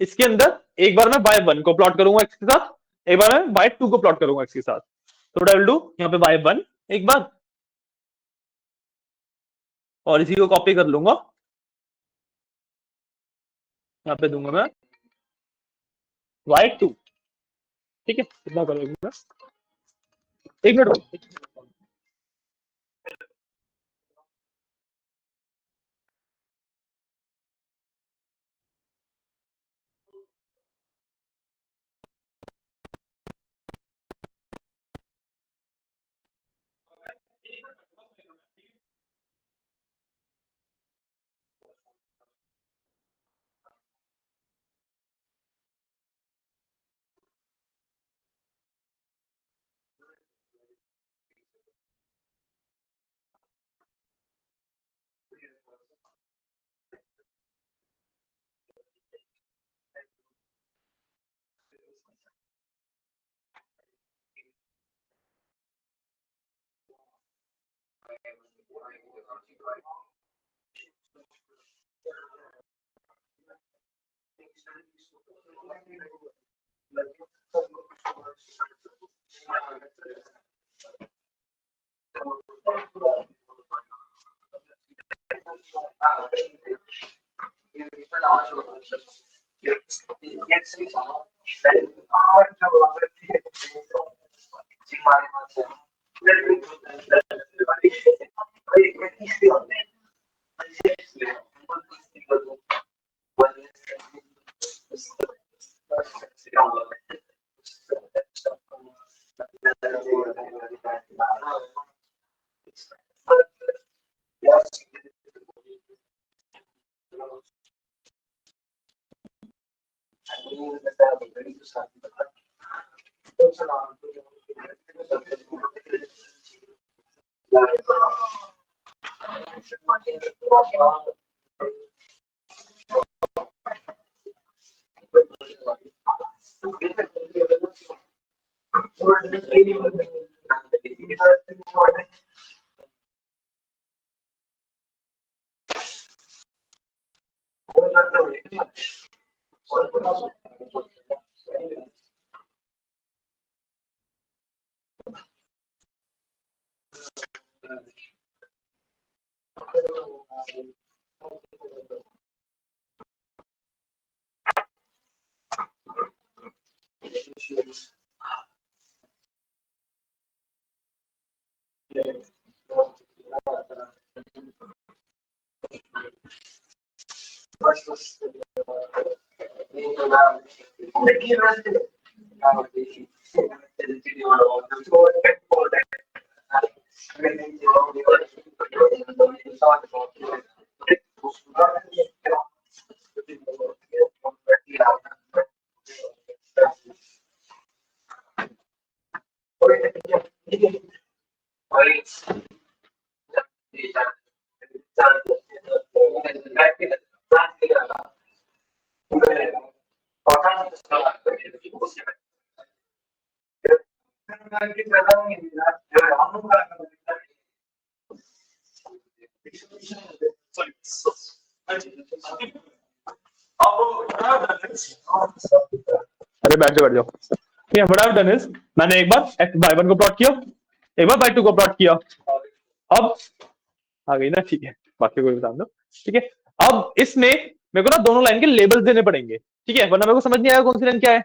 S1: इसके अंदर एक बार मैं बाय वन को प्लॉट करूंगा एक्स के साथ, एक बार मैं बाय टू को प्लॉट करूंगा एक्स के साथ। तो आई विल डू यहाँ पे बाय वन एक बार, और इसी को कॉपी कर लूंगा, यहाँ पे दूंगा मैं वाई टू, ठीक है। कितना करूंगा, एक मिनट, अरे बैठ जाओ। What I have done is मैंने एक बार y1 को प्लॉट किया, एक बार y2 को प्लॉट किया। अब आ गई ना, ठीक है, बाकी कोई बता दो। ठीक है, अब इसमें मेरे को ना दोनों लाइन के लेबल्स देने पड़ेंगे, ठीक है, वरना मेरे को समझ नहीं आएगा कौन सी लाइन क्या है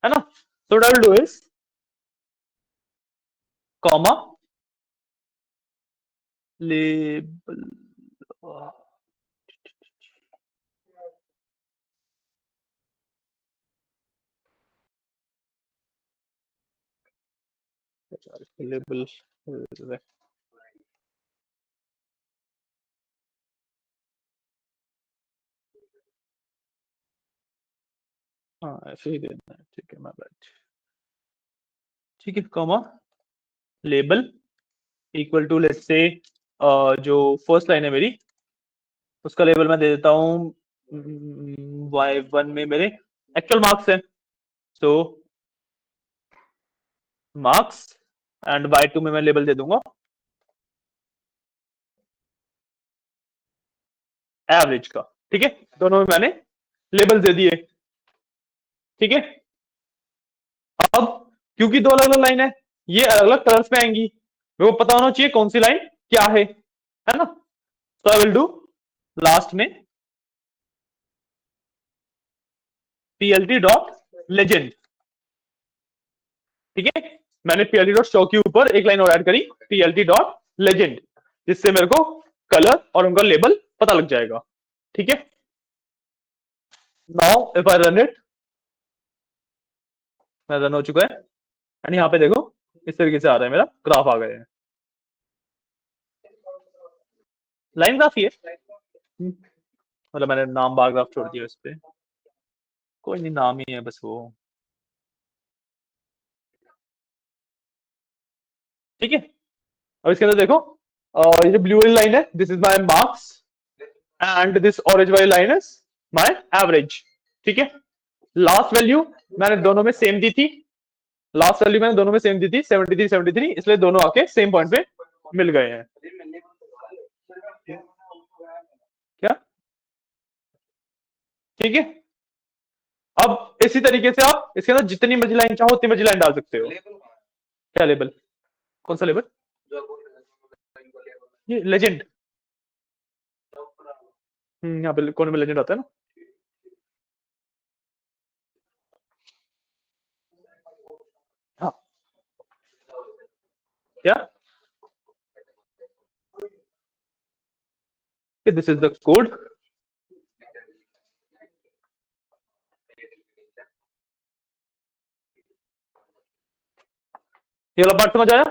S1: ना। तो what I will do is comma label, label, हाँ ऐसे ही देना है, ठीक है, मैं राइट, ठीक है, comma label equal to let's say जो फर्स्ट लाइन है मेरी, उसका लेबल मैं दे देता हूँ y1 में मेरे एक्चुअल मार्क्स है, सो मार्क्स, एंड y2 में मैं लेबल दे दूंगा एवरेज का, ठीक है, दोनों में मैंने लेबल दे दिए, ठीक है। अब क्योंकि दो अलग अलग लाइन है, ये अलग अलग कलर्स में आएंगी, मेरे को पता होना चाहिए कौन सी लाइन क्या है ना। तो आई विल डू लास्ट में plt डॉट लेजेंड, ठीक है, मैंने plt डॉट शो के ऊपर एक लाइन और ऐड करी plt डॉट लेजेंड, जिससे मेरे को कलर और उनका लेबल पता लग जाएगा, ठीक है। Now if I run it, मैं रन हो चुका है, एंड यहाँ पे देखो इस तरीके से आ रहा है, मेरा ग्राफ आ गया है, लाइन ग्राफ ही है, मतलब मैंने नाम बार ग्राफ छोड़ दिया इस पे, कोई नहीं, नाम ही है बस वो, ठीक है। अब इसके अंदर देखो ये जो ब्लू वाली लाइन है this is my marks, and this orange वाली लाइन इज माय एवरेज, ठीक है। लास्ट वैल्यू मैंने दोनों में सेम दी थी, लास्ट वैल्यू मैंने दोनों में सेम दी थी 73 73, इसलिए दोनों आके सेम पॉइंट पे मिल गए हैं, क्या, ठीक है। अब इसी तरीके से आप इसके अंदर जितनी मर्जी लाइन चाहो उतनी मर्जी लाइन डाल सकते हो। क्या लेबल, कौन सा लेबल, ये लेजेंड, यहाँ पे कोने में लेजेंड आता है ना, हाँ, क्या, दिस इज द कोड, ये वाला पार्ट समझ आया।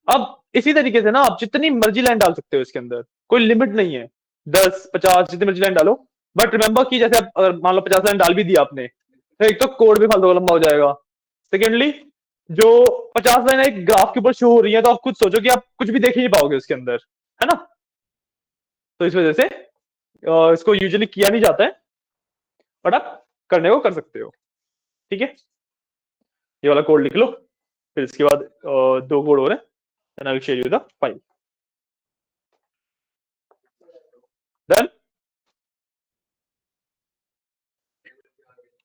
S1: अब इसी तरीके से ना आप जितनी मर्जी लाइन डाल सकते हो इसके अंदर, कोई लिमिट नहीं है, 10 50 जितनी मर्जी लाइन डालो, बट रिमेंबर कि जैसे आप अगर मान लो 50 लाइन डाल भी दिया आपने, तो एक तो कोड भी फालतू का लंबा हो जाएगा, सेकेंडली जो 50 लाइन एक ग्राफ के ऊपर शो हो रही है, तो आप खुद सोचो कि आप कुछ भी देख ही नहीं पाओगे उसके अंदर, है ना। तो इस वजह से इसको यूजुअली किया नहीं जाता है, बट आप करने को कर सकते हो, ठीक है। ये वाला कोड लिख लो, फिर इसके बाद दो कोड हो रहे हैं, and I will share you the file, done,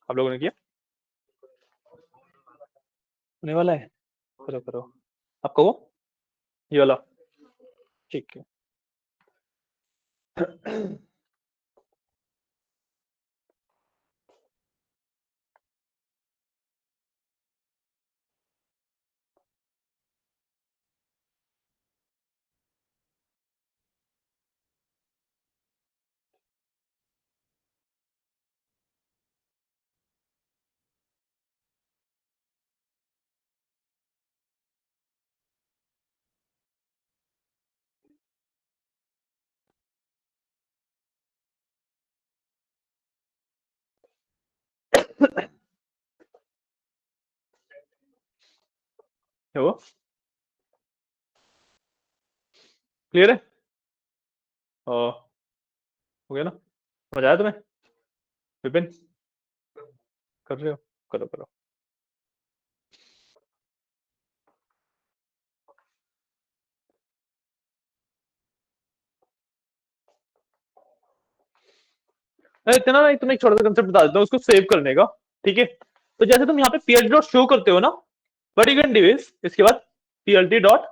S1: आप लोगों ने किया, होने वाला है, करो करो, आपको वो ये वाला, ठीक है। क्या हुआ? क्लियर है? हो गया ना? समझ आया तुम्हें? विपिन, कर रहे हो? करो करो। इतना ना, तुम्हें एक छोटा सा कंसेप्ट बता देता हूँ उसको सेव करने का। ठीक है, तो जैसे तुम यहाँ पे plt डॉट शो करते हो ना, but you can do is इसके बाद plt डॉट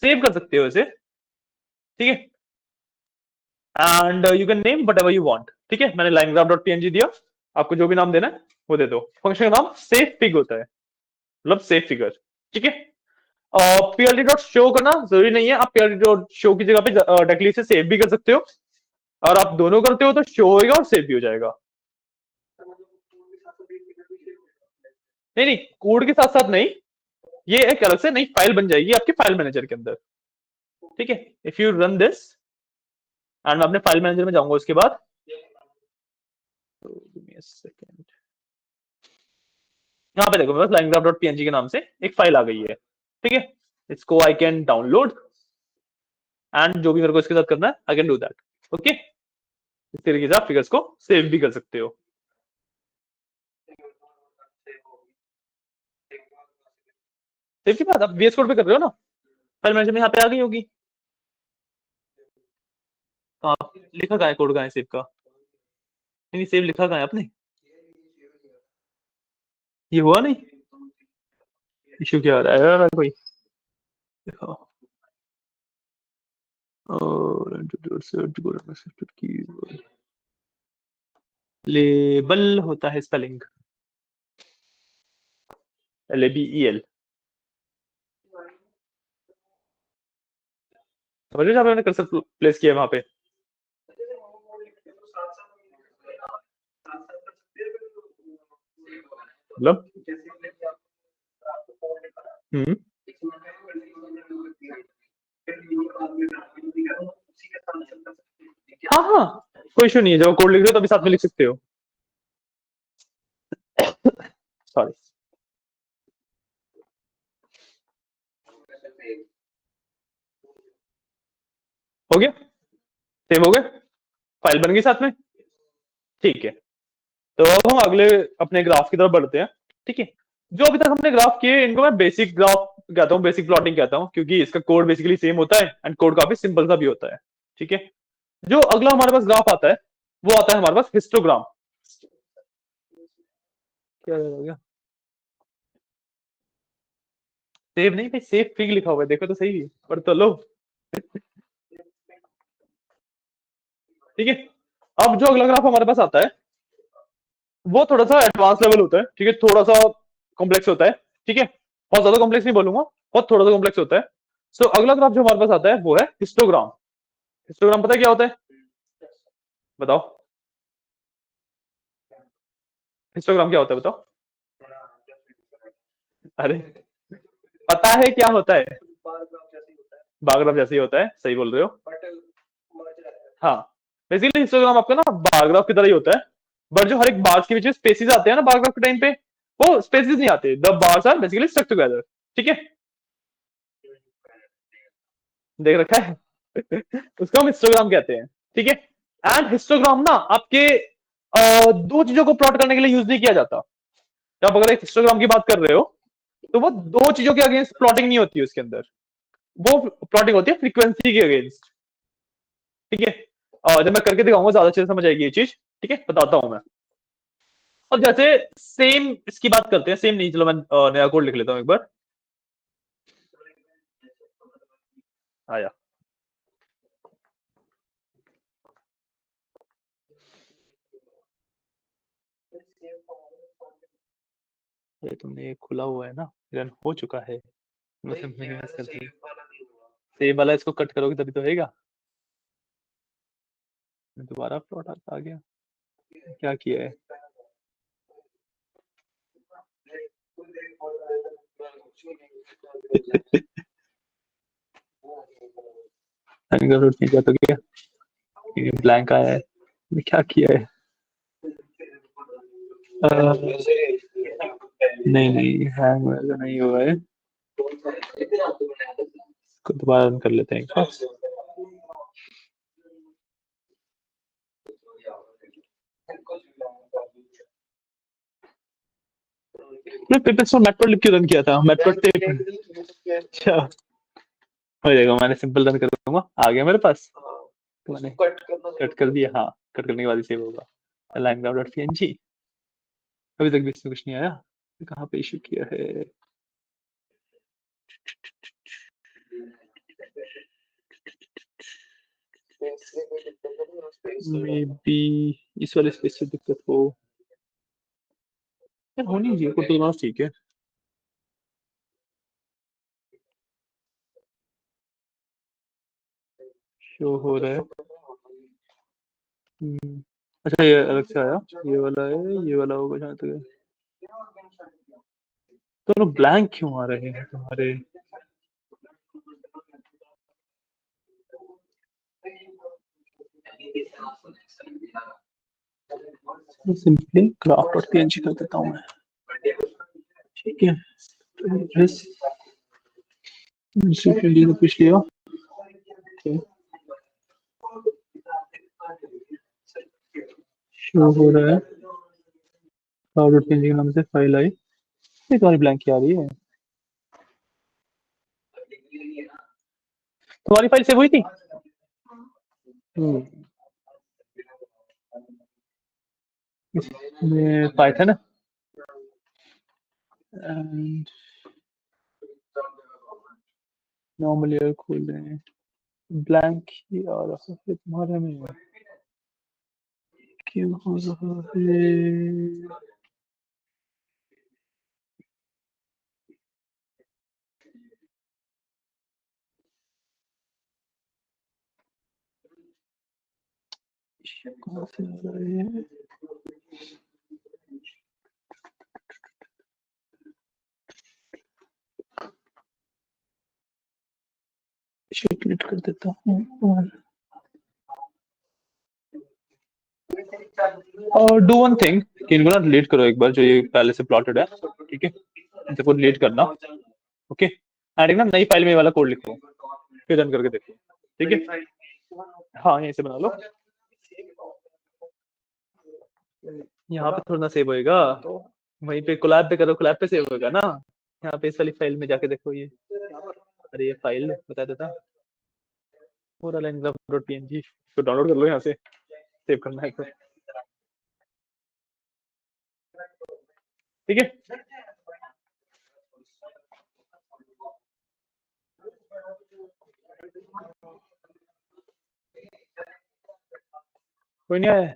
S1: सेव कर सकते हो इसे। ठीक है, and you can name what ever you want. ठीक है, मैंने लाइन ग्राफ डॉट png दिया, आपको जो भी नाम देना है वो दे दो। फंक्शन का नाम सेव फिग होता है, मतलब सेव फिगर। ठीक है, plt डॉट शो करना जरूरी नहीं है, आप plt डॉट शो की जगह पे डायरेक्टली से सेव भी कर सकते हो। और आप दोनों करते हो तो शो होगा और सेव भी हो जाएगा। नहीं नहीं, कोड के साथ साथ नहीं, ये एक अलग से नई फाइल बन जाएगी आपके फाइल मैनेजर के अंदर। ठीक है, if you run this and मैं अपने फाइल मैनेजर में जाऊंगा उसके बाद, तो give me a second। यहाँ पे देखो मेरे पास लाइनग्राफ डॉट png के नाम से एक फाइल आ गई है। ठीक है, इसको आई कैन डाउनलोड एंड जो भी मेरे को इसके साथ करना है I can do that. Okay, इस तरीके से आप फिगर्स को सेव भी कर सकते हो। सेव की बात आप VS कोड पे कर रहे हो ना, फाइल मैनेजर में यहाँ पे आ गई होगी। तो आप लिखा कहाँ है, कोड कहाँ है सेव का? नहीं सेव लिखा कहाँ है आपने? ये हुआ नहीं? इशू क्या आ रहा है? error आ रहा है कोई? दिखाओ। लेबल होता है स्पेलिंग, LABEL। समझ रहे हो जहाँ पे मैंने कर्सर प्लेस किया है वहां पे? मतलब हम्म, हाँ हाँ, कोई इशू नहीं है, जब कोड लिख रहे हो तभी साथ में लिख सकते हो। सॉरी। हो गया, सेव हो गया, फाइल बन गई साथ में। ठीक है, तो अब हम अगले अपने ग्राफ की तरफ बढ़ते हैं। ठीक है, जो अभी तक हमने ग्राफ किए इनको मैं बेसिक ग्राफ कहता हूँ, बेसिक प्लॉटिंग कहता हूँ, क्योंकि इसका कोड बेसिकली सेम होता है एंड कोड काफी सिंपल सा भी होता है। ठीक है, जो अगला हमारे पास ग्राफ आता है वो आता है हमारे पास हिस्टोग्राम। क्या हो गया? सेव नहीं भाई, सेव फिग लिखा हुआ है, देखो तो सही, पर तो लो। ठीक है, अब जो अगला ग्राफ हमारे पास आता है वो थोड़ा सा एडवांस लेवल होता है। ठीक है, थोड़ा सा कॉम्प्लेक्स होता है। ठीक है, बहुत ज्यादा कॉम्प्लेक्स नहीं बोलूंगा, बहुत थोड़ा सा कॉम्प्लेक्स होता है। सो अगला ग्राफ जो हमारे पास आता है वो है हिस्टोग्राम। हिस्टोग्राम पता है क्या होता है? बताओ, हिस्टोग्राम क्या होता है बताओ? अरे, पता है क्या होता है? बार ग्राफ जैसे ही होता है, सही बोल रहे हो। हाँ, बेसिकली हिस्टोग्राम आपका ना बार ग्राफ की तरह ही होता है, बट जो हर एक बार्स के बीच में स्पेसिस आते हैं ना बार ग्राफ के टाइम पे, वो स्पेसिस नहीं आते, the bars are basically stuck together. ठीक है, देख रखा है? उसको हम हिस्टोग्राम कहते हैं। ठीक है, एंड हिस्टोग्राम ना आपके दो चीजों को प्लॉट करने के लिए यूज नहीं किया जाता। जब अगर एक हिस्टोग्राम की बात कर रहे हो तो वो दो चीजों के अगेंस्ट प्लॉटिंग नहीं होती है उसके अंदर, वो प्लॉटिंग होती है फ्रीक्वेंसी के अगेंस्ट। ठीक है, जब मैं करके दिखाऊंगा ज्यादा अच्छे से समझ आएगी ये चीज। ठीक है, बताता हूं मैं। और जैसे सेम इसकी बात करते हैं, सेम नहीं, चलो मैं नया कोड लिख लेता हूं एक बार। आया, ये तुमने ये खुला हुआ है ना, रन हो चुका है, बस मिनिमाइज करते हैं। सेम वाला इसको कट करोगे तभी तो होएगा। दोबारा प्लॉट आ गया, क्या किया है? क्या तो गया, ब्लैंक आया है, ये क्या किया है? नहीं नहीं, हैंग वगैरह नहीं हुआ है। इसको दोबारा रन कर लेते हैं एक बार। मैं पेपर्स पर मैटप्लॉट लिख के रन किया था, मैटप्लॉट पे। अच्छा, हो जाएगा, मैंने सिंपल रन कर दूंगा, आ गया मेरे पास। तो मैंने कट कर दिया, हाँ, कट करने के बाद ही सेव होगा। align.png। अभी तक भी इसमें कुछ नहीं आया, कहाँ पे इशू किया है? मे बी इस वाले स्पेस से दिक्कत हो, यार होनी चाहिए, कुछ तो ठीक है। शो हो रहा है। अच्छा, ये अलग से आया, ये वाला है, ये वाला होगा जहाँ तक है। दोनों ब्लैंक क्यों आ रहे हैं तुम्हारे? सिंपली craft.png कर देता हूँ मैं, ठीक है। तो इस इंस्टीट्यूट को पूछ लिया, ठीक, शो हो रहा है, cloud.png के नाम से फाइल आई। ये तुम्हारी ब्लैंक क्या आ रही है? तुम्हारी फाइल सेव हुई थी? इसमें पाइथन एंड नॉर्मल एयर खोल रहे हैं, ब्लैंक ही आ रहा है तुम्हारे में, क्यों हो रहा है? कहाँ से आ रहा है? क्लिक कर देता हूँ और डू वन थिंग कि इनको ना डिलीट करो एक बार, जो ये पहले से प्लॉटेड है, ठीक है, इनको डिलीट करना, ओके। एंड एक ना नई फाइल में ये वाला कोड लिखो, फिर रन करके देखो, ठीक है। हाँ, यहीं से बना लो, यहाँ पे थोड़ा ना सेव होएगा, वहीं पे कोलैब पे करो, कोलैब पे सेव होगा ना। यहाँ पे इस वाली फाइल में जाके देखो, ये, अरे ये फाइल बता देता, पूरा lang.png, इसको डाउनलोड कर लो यहाँ से, सेव करना है, ठीक है। कोई नहीं आया?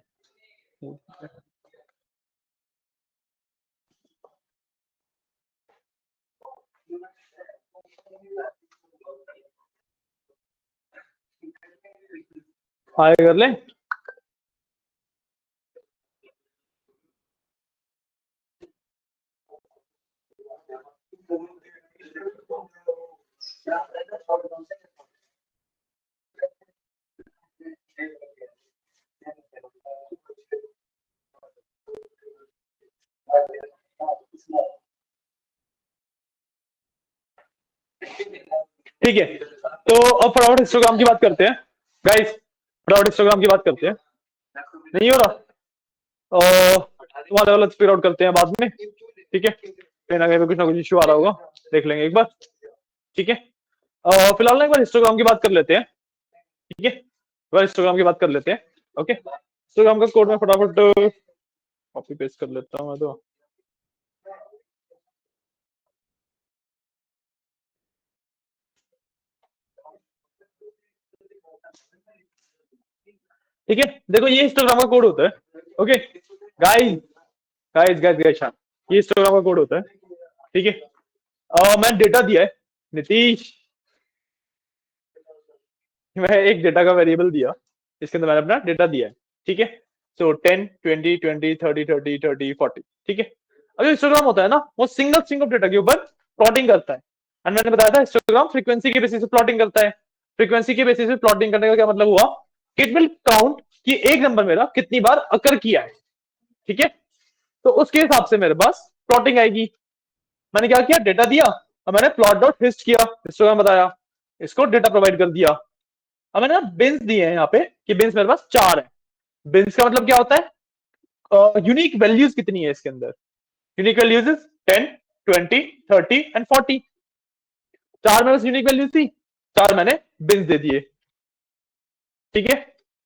S1: आए कर ले। ठीक है, तो अब फटाफट हिस्टोग्राम की बात करते हैं गाइस, फटाफट हिस्टोग्राम की बात करते हैं। नहीं हो रहा, तुम अलग अलग फिगर आउट करते हैं बाद में, ठीक है, कहीं ना कुछ इशू आ रहा होगा, देख लेंगे एक बार, ठीक है। फिलहाल ना एक बार हिस्टोग्राम की बात कर लेते हैं, ठीक है, एक बार हिस्टोग्राम की बात कर लेते हैं, ओके। हिस्टोग्राम का कोड में फटाफट कॉपी पेस्ट कर लेता हूँ मैं तो। ठीक है, देखो ये हिस्टोग्राम का कोड होता है, okay guys, guys guys guys, ये हिस्टोग्राम का कोड होता है, ठीक है। मैंने डेटा दिया है नीतीश, मैं एक डेटा का वेरिएबल दिया, इसके अंदर मैंने अपना डेटा दिया है, ठीक है। सो 10 20 20 30 30 30 40, ठीक है। अब हिस्टोग्राम होता है ना, वो सिंगल स्ट्रिंग ऑफ डेटा के ऊपर प्लॉटिंग करता है, एंड मैंने बताया था हिस्टोग्राम फ्रीक्वेंसी के बेसिस पे प्लॉटिंग करता है। फ्रीक्वेंसी के बेसिस पे प्लॉटिंग करने का क्या मतलब हुआ, इट विल काउंट कि एक नंबर मेरा कितनी बार अकर किया है, ठीक है। तो उसके हिसाब से मेरे पास प्लॉटिंग आएगी। मैंने क्या किया, डेटा दिया, अब मैंने प्लॉट डॉट हिस्ट किया, हिस्टोग्राम बताया, इसको डेटा प्रोवाइड कर दिया। अब मैंने ना बिन्स दिए हैं यहाँ पे कि बिन्स मेरे पास 4 है। बिन्स का मतलब क्या होता है, यूनिक वैल्यूज कितनी है इसके अंदर। Unique values is 10, 20, 30 and 40। 4 मेरे पास यूनिक वैल्यूज थी, 4 मैंने बिन्स दे दिए। ठीक है,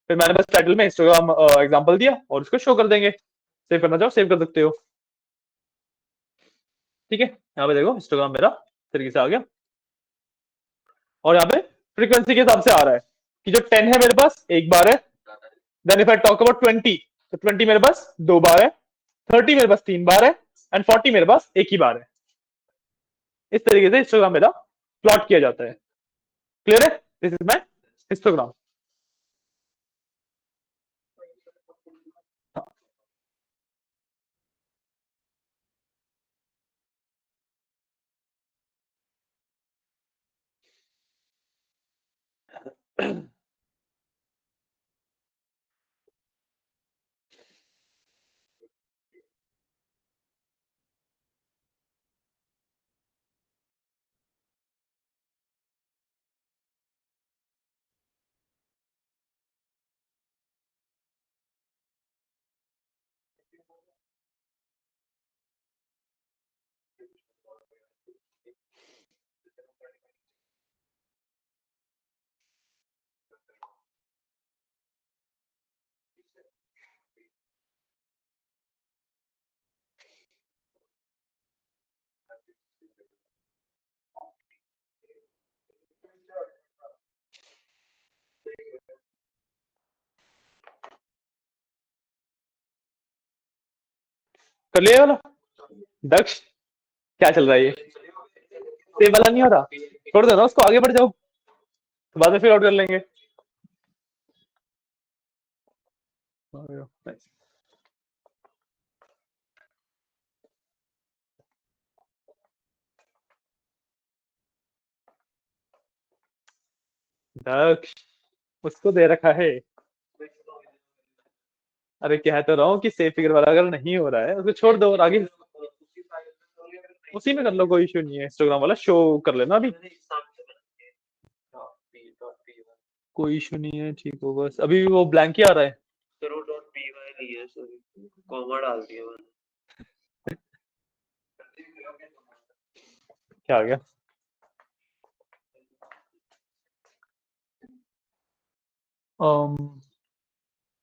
S1: फिर मैंने बस टाइटल में इंस्टाग्राम एग्जांपल दिया और उसको शो कर देंगे। सेव करना चाहो सेव कर सकते हो। ठीक है, यहाँ पे देखो इंस्टाग्राम मेरा तरीके से आ गया, और यहाँ पे फ्रीक्वेंसी के हिसाब से आ रहा है कि जो 10 है मेरे पास एक बार है। Then if I talk about 20, तो 20 मेरे पास 2 बार है, 30 मेरे पास 3 बार है, एंड 40 मेरे पास एक ही बार है। इस तरीके से हिस्टोग्राम मेरा प्लॉट किया जाता है। क्लियर है, दिस इज माई हिस्टोग्राम। कर लिया वाला दक्ष, क्या चल रहा है ये, सेव वाला नहीं हो रहा, छोड़ दो ना उसको, आगे बढ़ जाओ, तो बाद में फिर आउट कर लेंगे। दक्ष, उसको दे रखा है। अरे कह तो रहा हूँ कि सेफ फिगर वाला अगर नहीं हो रहा है उसको छोड़ दो और आगे उसी में कर लो, कोई इशू नहीं है। इंस्टाग्राम वाला शो कर लेना अभी, कोई इशू नहीं है, ठीक हो। बस अभी वो ब्लैंक ही आ रहा है। क्या आ गया, um,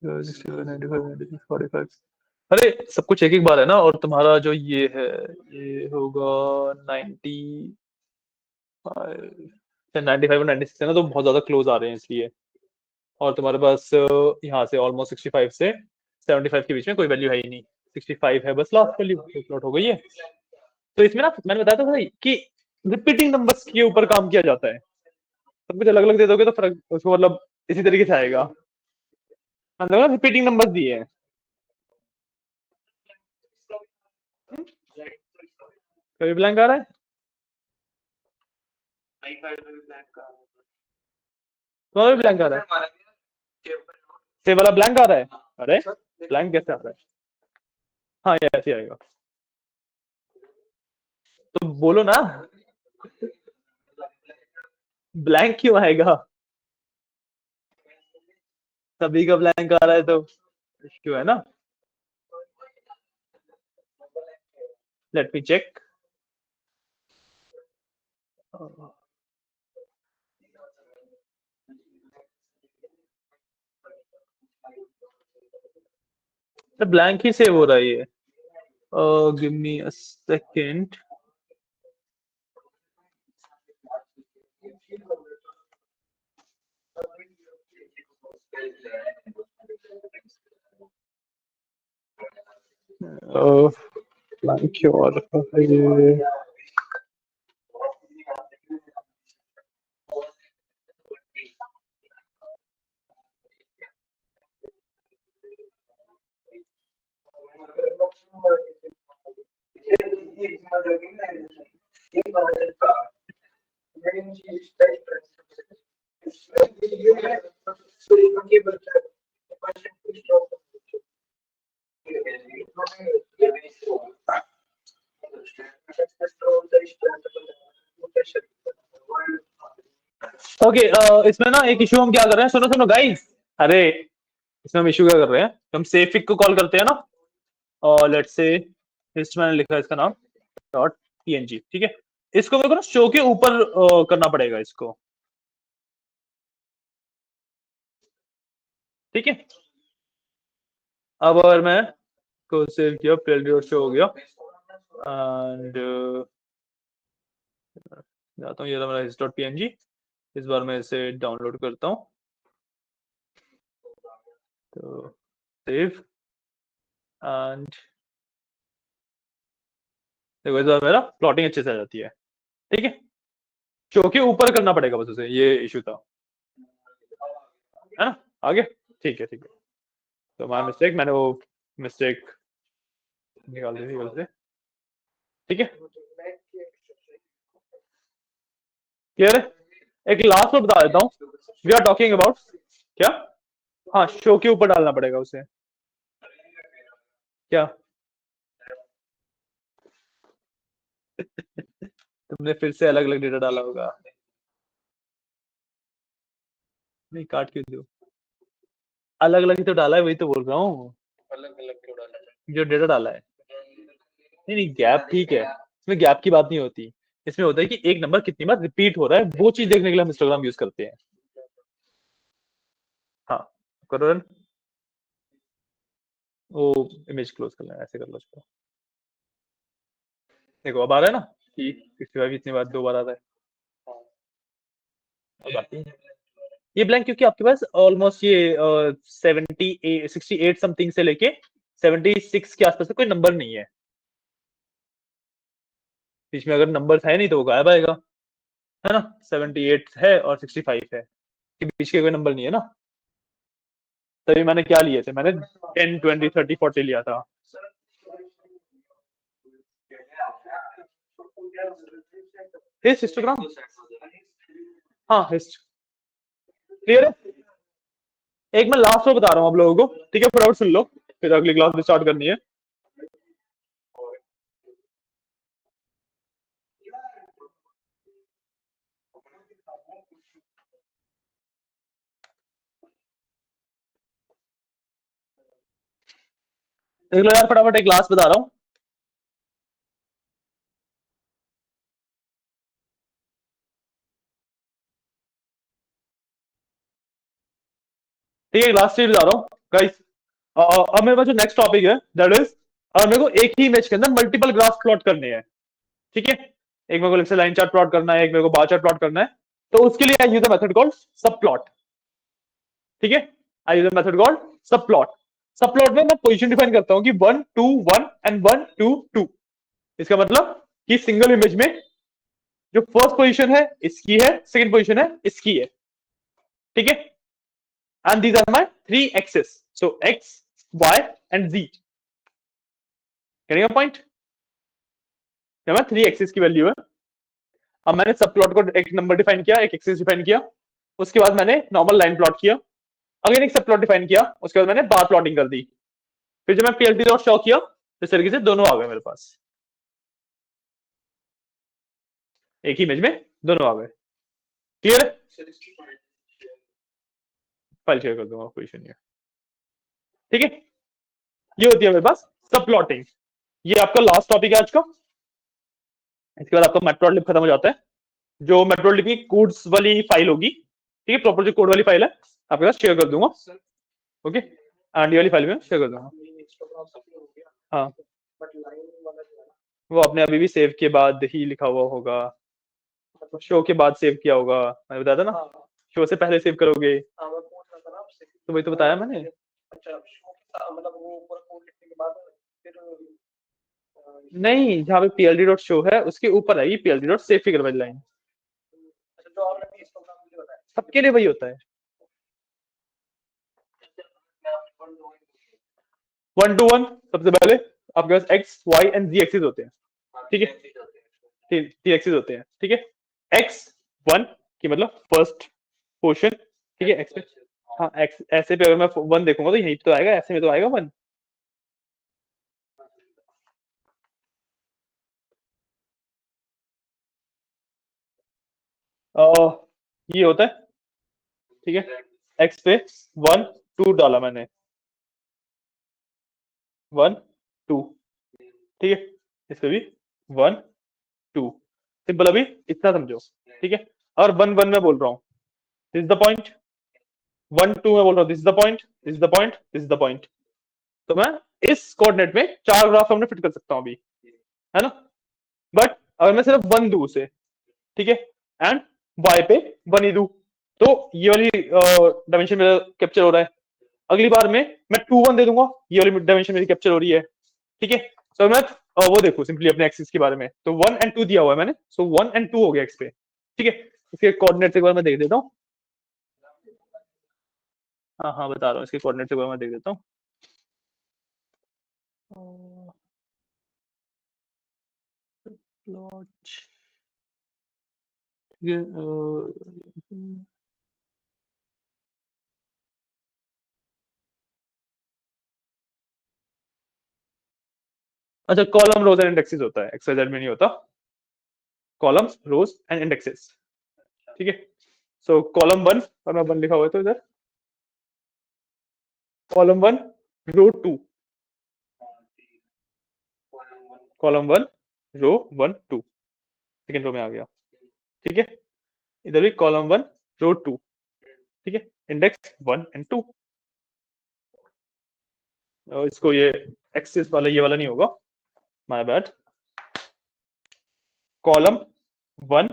S1: 95, 96, 45। अरे सब कुछ एक एक बार है ना, और तुम्हारा जो ये है ये होगा 95 और 96 है ना, तो बहुत ज्यादा क्लोज आ रहे हैं इसलिए। और तुम्हारे पास यहाँ से ऑलमोस्ट 65 से 75 के बीच में कोई वैल्यू है ही नहीं, 65 है बस लास्ट वैल्यू, प्लॉट हो गई है। तो इसमें ना मैंने बताया था भाई कि रिपीटिंग नंबर्स के ऊपर काम किया जाता है। सब कुछ अलग अलग दे दोगे तो फर्क उसको मतलब इसी तरीके से आएगा। मतलब रिपीटिंग नंबर्स दिए हैं। कभी ब्लैंक आ रहा है, तुम्हारा भी ब्लैंक आ रहा है, सेव वाला ब्लैंक आ रहा है। अरे ब्लैंक कैसे आ रहा है, हाँ ये ऐसे आएगा, तो बोलो ना ब्लैंक क्यों आएगा, सभी का ब्लैंक आ रहा है तो क्यों है ना। Let me check. ब्लैंक ही सेव हो रहा है ये, give me a second. Blank क्यों आ रहा है ये, ओके, इसमें ना एक इशू हम क्या कर रहे हैं, सुनो सुनो गाइस। अरे इसमें हम इशू क्या कर रहे हैं, हम सेफिक को कॉल करते हैं ना, और लेट्स से लिस्ट मैंने लिखा है इसका नाम डॉट पीएनजी, ठीक है। इसको मेरे को ना शो के ऊपर करना पड़ेगा इसको, ठीक है। अब अगर मैं को सेव किया, पीएलडी शो हो गया, एंड जाता हूँ, ये रहा मेरा डॉट पीएनजी। इस बार मैं इसे डाउनलोड करता हूँ, तो सेव, एंड देखो इस बार मेरा प्लॉटिंग अच्छे से आ जाती है, ठीक है। शो के ऊपर करना पड़ेगा बस उसे, ये इशू था, है ना। आगे ठीक है, ठीक है। तो माय मिस्टेक, मैंने वो मिस्टेक निकाल दी थी गलती से, ठीक है। क्लियर है। एक लास्ट में बता देता हूँ, वी आर टॉकिंग अबाउट क्या, हाँ शो के ऊपर डालना पड़ेगा उसे, क्या तुमने फिर से अलग अलग डेटा डाला होगा। नहीं काट क्यों दो, अलग अलग ही तो डाला है, वही तो बोल रहा हूँ, जो डेटा डाला है। नहीं नहीं, गैप ठीक है, इसमें गैप की बात नहीं होती। इसमें होता है कि एक नंबर कितनी बार रिपीट हो रहा है, वो चीज देखने के लिए हम इंस्टाग्राम यूज करते हैं। हाँ करो रन, वो इमेज क्लोज कर लेना, ऐसे कर लो उसको। देखो अब आ रहा है ना कि 65 इतनी बार 2 बार आ रहा है। अब आती है ये ब्लैंक, क्योंकि आपके पास ऑलमोस्ट ये 68 समथिंग से लेके 76 के आसपास कोई नंबर नहीं है। बीच में अगर नंबर है नहीं तो वो गायब आएगा, है ना। 78 है और 65 है, के बीच के कोई नंबर नहीं है ना। तभी मैंने क्या लिए थे, मैंने 10 20 30 40 लिया था। हिस्ट हिस्टोग्राम, हाँ हिस्ट, क्लियर है। एक मैं लास्ट में बता रहा हूँ आप लोगों को, ठीक है, फटाफट सुन लो, फिर अगली क्लास भी स्टार्ट करनी है। देख लो यार फटाफट, एक लास्ट बता रहा हूँ। ठीक है, लास्ट चीज बता रहा हूँ गाइस। अब मेरे पास जो नेक्स्ट टॉपिक है दैट इज, मेरे को एक ही इमेज के अंदर मल्टीपल ग्राफ प्लॉट करने हैं, ठीक है। एक मेरे को let's say line chart plot करना है, एक मेरे को बार चार्ट प्लॉट करना है। तो उसके लिए आई यूज अ मेथड कॉल्ड सब प्लॉट, ठीक है। आई यूज अ मेथड कॉल्ड सब प्लॉट। सब प्लॉट में मैं पोजीशन डिफाइन करता हूँ कि 1 2 1 एंड 1 2 2। इसका मतलब कि सिंगल इमेज में जो फर्स्ट पोजीशन है इसकी है, सेकंड पोजीशन है इसकी है, ठीक है। And these are my 3 axes, so x y and z, getting a point. 3 axes की वैल्यू है। अब मैंने सब प्लॉट को एक नंबर डिफाइन किया, एक एक्सेस डिफाइन किया, उसके बाद मैंने नॉर्मल लाइन प्लॉट किया, अगेन एक सब प्लॉट डिफाइन किया, उसके बाद मैंने बार प्लॉटिंग कर दी। फिर जब मैं पीएलटी डॉट शो किया, इस तरीके से दोनों आ गए मेरे पास, एक ही इमेज में दोनों आ गए। क्लियर है। फाइल शेयर कर दूंगा, कोई इशू नहीं है, ठीक है। ये होती है मेरे पास सब प्लॉटिंग। ये आपका लास्ट टॉपिक है आज का। इसके बाद आपका मैट्प्लॉटलिब खत्म हो जाता है। जो मैट्प्लॉटलिब की कोड्स वाली फाइल होगी, ठीक है, प्रॉपर जो कोड वाली फाइल है आपके पास शेयर कर दूंगा, ओके। एंड ये वाली फाइल में शेयर कर दूंगा। हाँ वो आपने अभी भी सेव के बाद ही लिखा हुआ होगा, शो के बाद सेव किया होगा, मैंने बताया था ना, शो से पहले सेव करोगे, तो वही तो बताया मैंने। नहीं, जहाँ पे पीएलडी डॉट शो है उसके ऊपर आएगी पीएलडी डॉट सेव फिगर वाली लाइन, सबके लिए वही होता है। 1 to 1 सबसे पहले आपके पास x y and z axis होते हैं, ठीक है, तीन एक्सिस होते हैं, ठीक है। एक्स 1 की मतलब फर्स्ट पोर्शन, ठीक है, एक्स पे। हाँ एक्स ऐसे पे अगर मैं 1 देखूंगा तो यहीं पे तो आएगा, ऐसे में तो आएगा 1। ये होता है, ठीक है। एक्स पे 1 2 डाला मैंने, 1 2, ठीक है। इस पे भी 1 2, सिंपल। अभी इतना समझो, ठीक है। और 1 1 में बोल रहा हूँ, दिस इज द पॉइंट। 1 2 में बोल रहा हूँ, this is the point, this is the point, this is the point. तो मैं इस कोऑर्डिनेट में 4 ग्राफ सामने फिट कर सकता हूँ अभी, है ना। बट अगर मैं सिर्फ 1 दूं उसे, ठीक है, एंड वाई पे 1 ही दूं, तो ये वाली डायमेंशन मेरा कैप्चर हो रहा है। अगली बार में मैं 2 1 दे दूंगा, ये वाली डायमेंशन मेरी कैप्चर हो रही है, ठीक है। तो मैं वो देखो सिंपली अपने एक्सिस के बारे में, तो 1 एंड 2 दिया हुआ है मैंने, सो 1 एंड 2 हो गया एक्स पे, ठीक है। इसके कोऑर्डिनेट्स एक बार मैं देख देता हूँ। हाँ हाँ बता रहा हूँ, इसके कोऑर्डिनेट्स एक बार मैं देख देता हूँ। प्लॉट ये अच्छा, कॉलम रोज एंड इंडेक्सेस होता है, एक्स वाई जेड में नहीं होता। कॉलम्स रोज एंड इंडेक्सेस, ठीक है। सो कॉलम 1, और मैं 1 लिखा हुआ है तो इधर कॉलम 1 रो 2, कॉलम 1 रो 1 2, सेकंड रो में आ गया, ठीक है। इधर भी कॉलम 1 रो 2, ठीक है। Index 1 and 2। इसको ये एक्सिस वाला ये वाला नहीं होगा, माय बैड। कॉलम 1,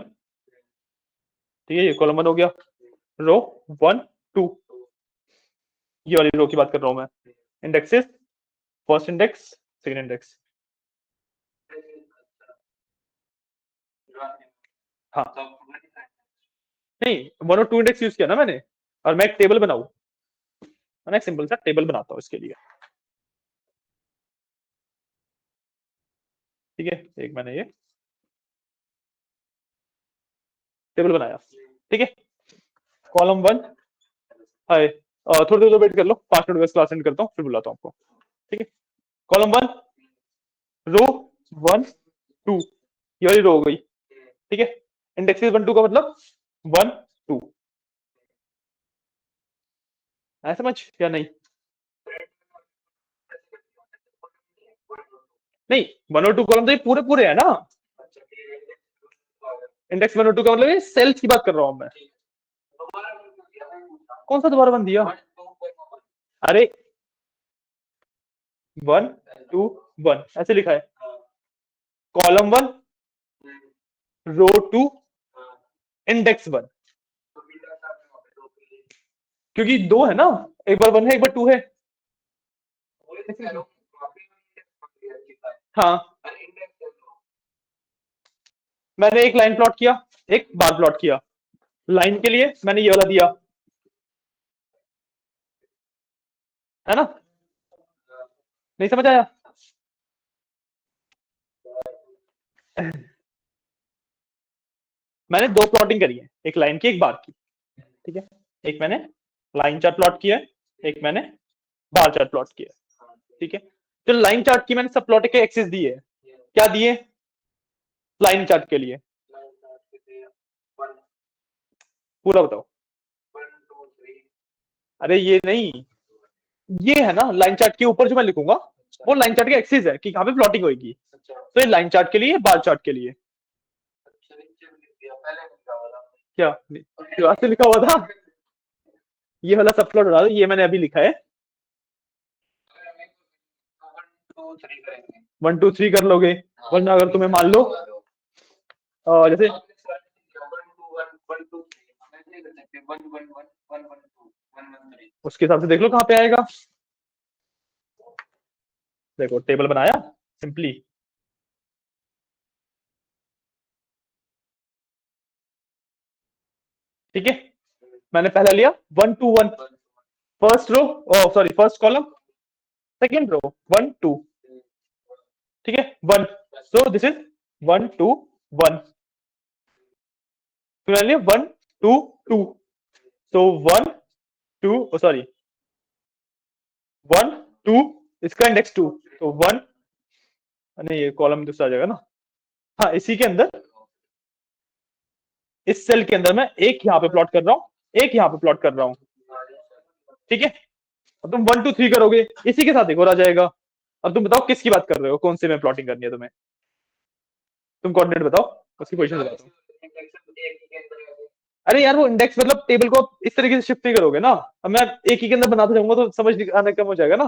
S1: ठीक है, ये कॉलम 1 हो गया। रो 1 2, ये वाली रो की बात कर रहा हूं मैं। Indexes, first index, second index. हाँ नहीं, 1 और 2 इंडेक्स यूज किया ना मैंने, और मैं एक टेबल बनाऊं, मैं एक सिंपल सा टेबल बनाता हूं इसके लिए, ठीक है। एक मैंने ये टेबल बनाया, ठीक है। कॉलम 1, हाय, थोड़ी देर वेट कर लो, 5 मिनट बस क्लास एंड करता हूँ फिर बुलाता हूँ आपको, ठीक है। कॉलम 1 रो 1 2, ये वाली रो हो गई, ठीक है। इंडेक्सेस 1 2 का मतलब 1 2, है समझ या नहीं? नहीं, 1 और 2 कॉलम तो ये पूरे पूरे है ना। इंडेक्स 1 और 2 का मतलब ये सेल्स की बात कर रहा हूं मैं। कौन सा दोबारा बन दिया? अरे 1 2 1 ऐसे लिखा है, कॉलम 1 रो 2 इंडेक्स 1, क्योंकि दो है ना, एक बार 1 है एक बार 2 है। हाँ, मैंने एक लाइन प्लॉट किया, एक बार प्लॉट किया। लाइन के लिए मैंने ये वाला दिया, है ना। नहीं समझ आया? मैंने दो प्लॉटिंग करी है, एक लाइन की एक बार की, ठीक है। एक मैंने लाइन चार्ट प्लॉट किया है, एक मैंने बार चार्ट प्लॉट किया है, ठीक है। तो लाइन चार्ट की मैंने सब प्लॉट के एक्सिस दिए है, क्या दिए लाइन चार्ट के लिए, पूरा बताओ। अरे ये नहीं, ये है ना लाइन चार्ट के ऊपर जो मैं लिखूंगा, वो लाइन चार्ट के एक्सिस है कि कहाँ पे प्लॉटिंग होगी। तो ये लाइन चार्ट के लिए, बार चार्ट के लिए। क्या शुरुआत से लिखा हुआ था? ये वाला सब प्लॉट बता दो, ये मैंने अभी लिखा है। 1 2 3 कर लोगे, वरना अगर तुम्हें मान लो जैसे उसके हिसाब से देख लो कहाँ पे आएगा। देखो टेबल बनाया सिंपली, ठीक है। मैंने पहला लिया 1 2 1, first row, sorry first column, second row 1 2, ठीक है। 1, सो दिस इज 1 2 1। फिर मैंने लिया 1 2 2, सो 1 2, सॉरी 1 2, इसका इंडेक्स 2, तो 1, नहीं ये कॉलम दूसरा आ जाएगा ना। हाँ इसी के अंदर इस सेल के अंदर मैं एक यहाँ पे प्लॉट कर रहा हूँ, एक यहाँ पे प्लॉट कर रहा हूँ, ठीक है। अब तुम 1 2 3 करोगे, इसी के साथ एक और आ जाएगा। अब तुम बताओ किसकी बात कर रहे हो, कौन से में प्लॉटिंग करनी है तुम्हें, तुम कोऑर्डिनेट बताओ, उसकी पोजीशन बताता हूँ। अरे यार वो इंडेक्स मतलब टेबल को आप इस तरीके से शिफ्ट नहीं करोगे ना। अब मैं एक ही के अंदर बनाते जाऊंगा तो समझ आने कम हो जाएगा ना।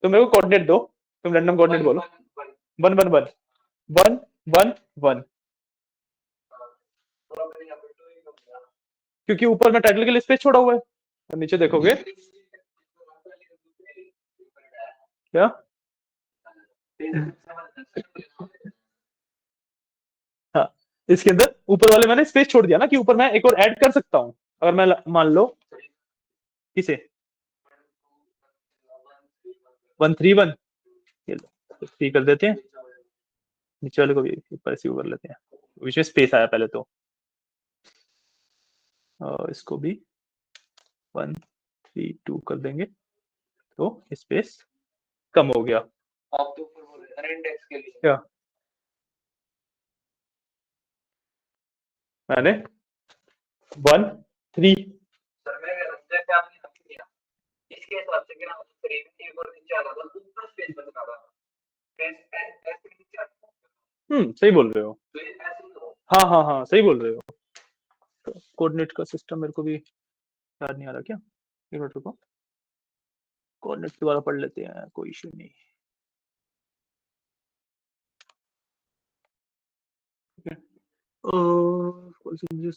S1: तो मेरे को कोऑर्डिनेट दो, तुम रैंडम कोऑर्डिनेट बोलो। 1 1 1 1 1 1, क्योंकि ऊपर में टाइटल के लिए स्पेस छोड़ा हुआ है, और नीचे देखोगे क्या। हाँ, इसके अंदर ऊपर वाले मैंने स्पेस छोड़ दिया ना, कि ऊपर मैं एक और ऐड कर सकता हूँ। अगर मैं मान लो किसे 1 3 1, ये लो 3 कर देते हैं, नीचे वाले को भी ऊपर से कर लेते हैं, बीच में स्पेस आया पहले तो। इसको भी 1 3 2 कर देंगे, तो स्पेस कम हो गया। आप तो ऊपर बोल रहे हैं इंडेक्स के लिए क्या, मैंने 1 3 सर मैं जैसे आपने समझ लिया इसके हिसाब से कि ना करीब एक और नीचे आ रहा था, ऊपर स्पेस बना रहा था, स्पेस ऐसे नीचे आ रहा था। सही बोल रहे हो। तो ये ऐसे ही हो, हाँ हाँ हाँ सही बोल रहे हो। कोऑर्डिनेट का सिस्टम मेरे को भी याद नहीं आ रहा क्या, एक मिनट रुको, कोऑर्डिनेट दोबारा पढ़ लेते हैं, कोई इशू नहीं।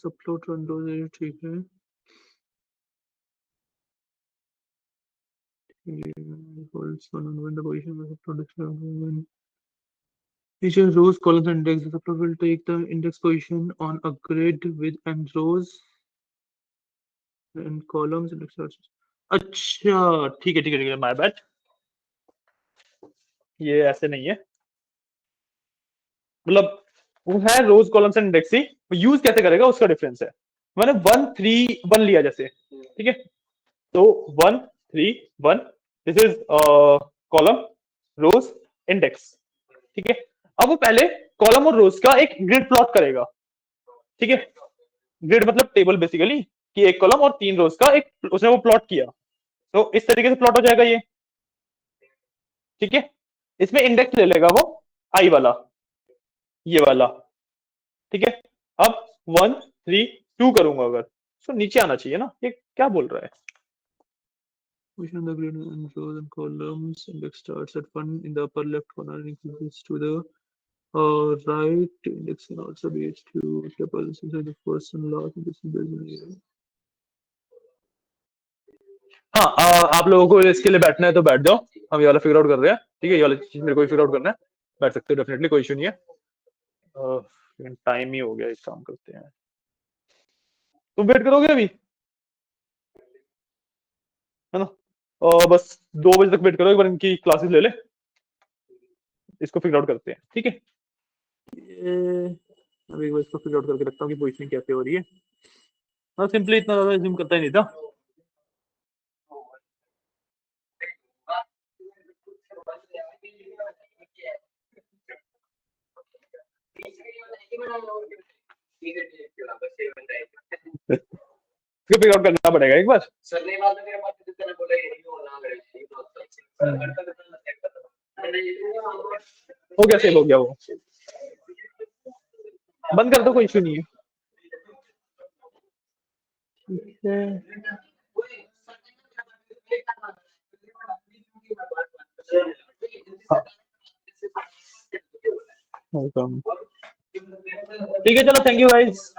S1: अपलोड रन दो, ठीक है। Feature rows, columns, and index. The subplot will take the index position on a grid with and rows and columns. Index starts. अच्छा ठीक है ठीक है ठीक है, माय बैड, ये ऐसे नहीं है। मतलब वो है रोज कॉलम्स एंड इंडेक्स ही, यूज कैसे करेगा उसका डिफरेंस है। मैंने 1 3 1 लिया जैसे, ठीक है। तो 1 3 1, this is column rows index, ठीक है। अब वो पहले कॉलम और रोज का एक ग्रिड प्लॉट करेगा, ठीक है। ग्रिड मतलब टेबल बेसिकली, कि एक कॉलम और 3 रोज का एक उसने वो प्लॉट किया। तो इस तरीके से प्लॉट हो जाएगा ये, ठीक है। इसमें इंडेक्स ले लेगा वो आई वाला, ये वाला, ठीक है। अब 1 3 2 करूंगा अगर, तो नीचे आना चाहिए ना, ये क्या बोल रहा है। Position the grid and rows and columns. Index starts at 1 in the upper left corner and increases to the right. Index can also be h2 tuples inside the first and last. This is based on the हाँ आप लोगों को इसके लिए बैठना है तो बैठ जाओ, हम ये वाला फिगर आउट कर रहे हैं, ठीक है। ये वाला चीज मेरे को फिगर आउट करना है, बैठ सकते हो डेफिनेटली, कोई इशू नहीं है। टाइम ही हो गया, एक काम करते हैं, तुम वेट करोगे अभी, है ना। बस 2 बजे तक वेट करो, एक बार इनकी क्लासेस ले ले, इसको फिगर आउट करते हैं, ठीक है। अभी एक बार इसको फिगर आउट करके रखता हूँ कि पोजीशनिंग कैसे हो रही है। हाँ सिंपली इतना ज्यादा जिम करता ही नहीं था। इसको फिगर आउट करना पड़ेगा एक बार। हो गया, सेव हो गया वो, बंद कर दो, कोई इशू नहीं है, ठीक है। हाँ, वेलकम। ठीक है चलो, थैंक यू गाइस।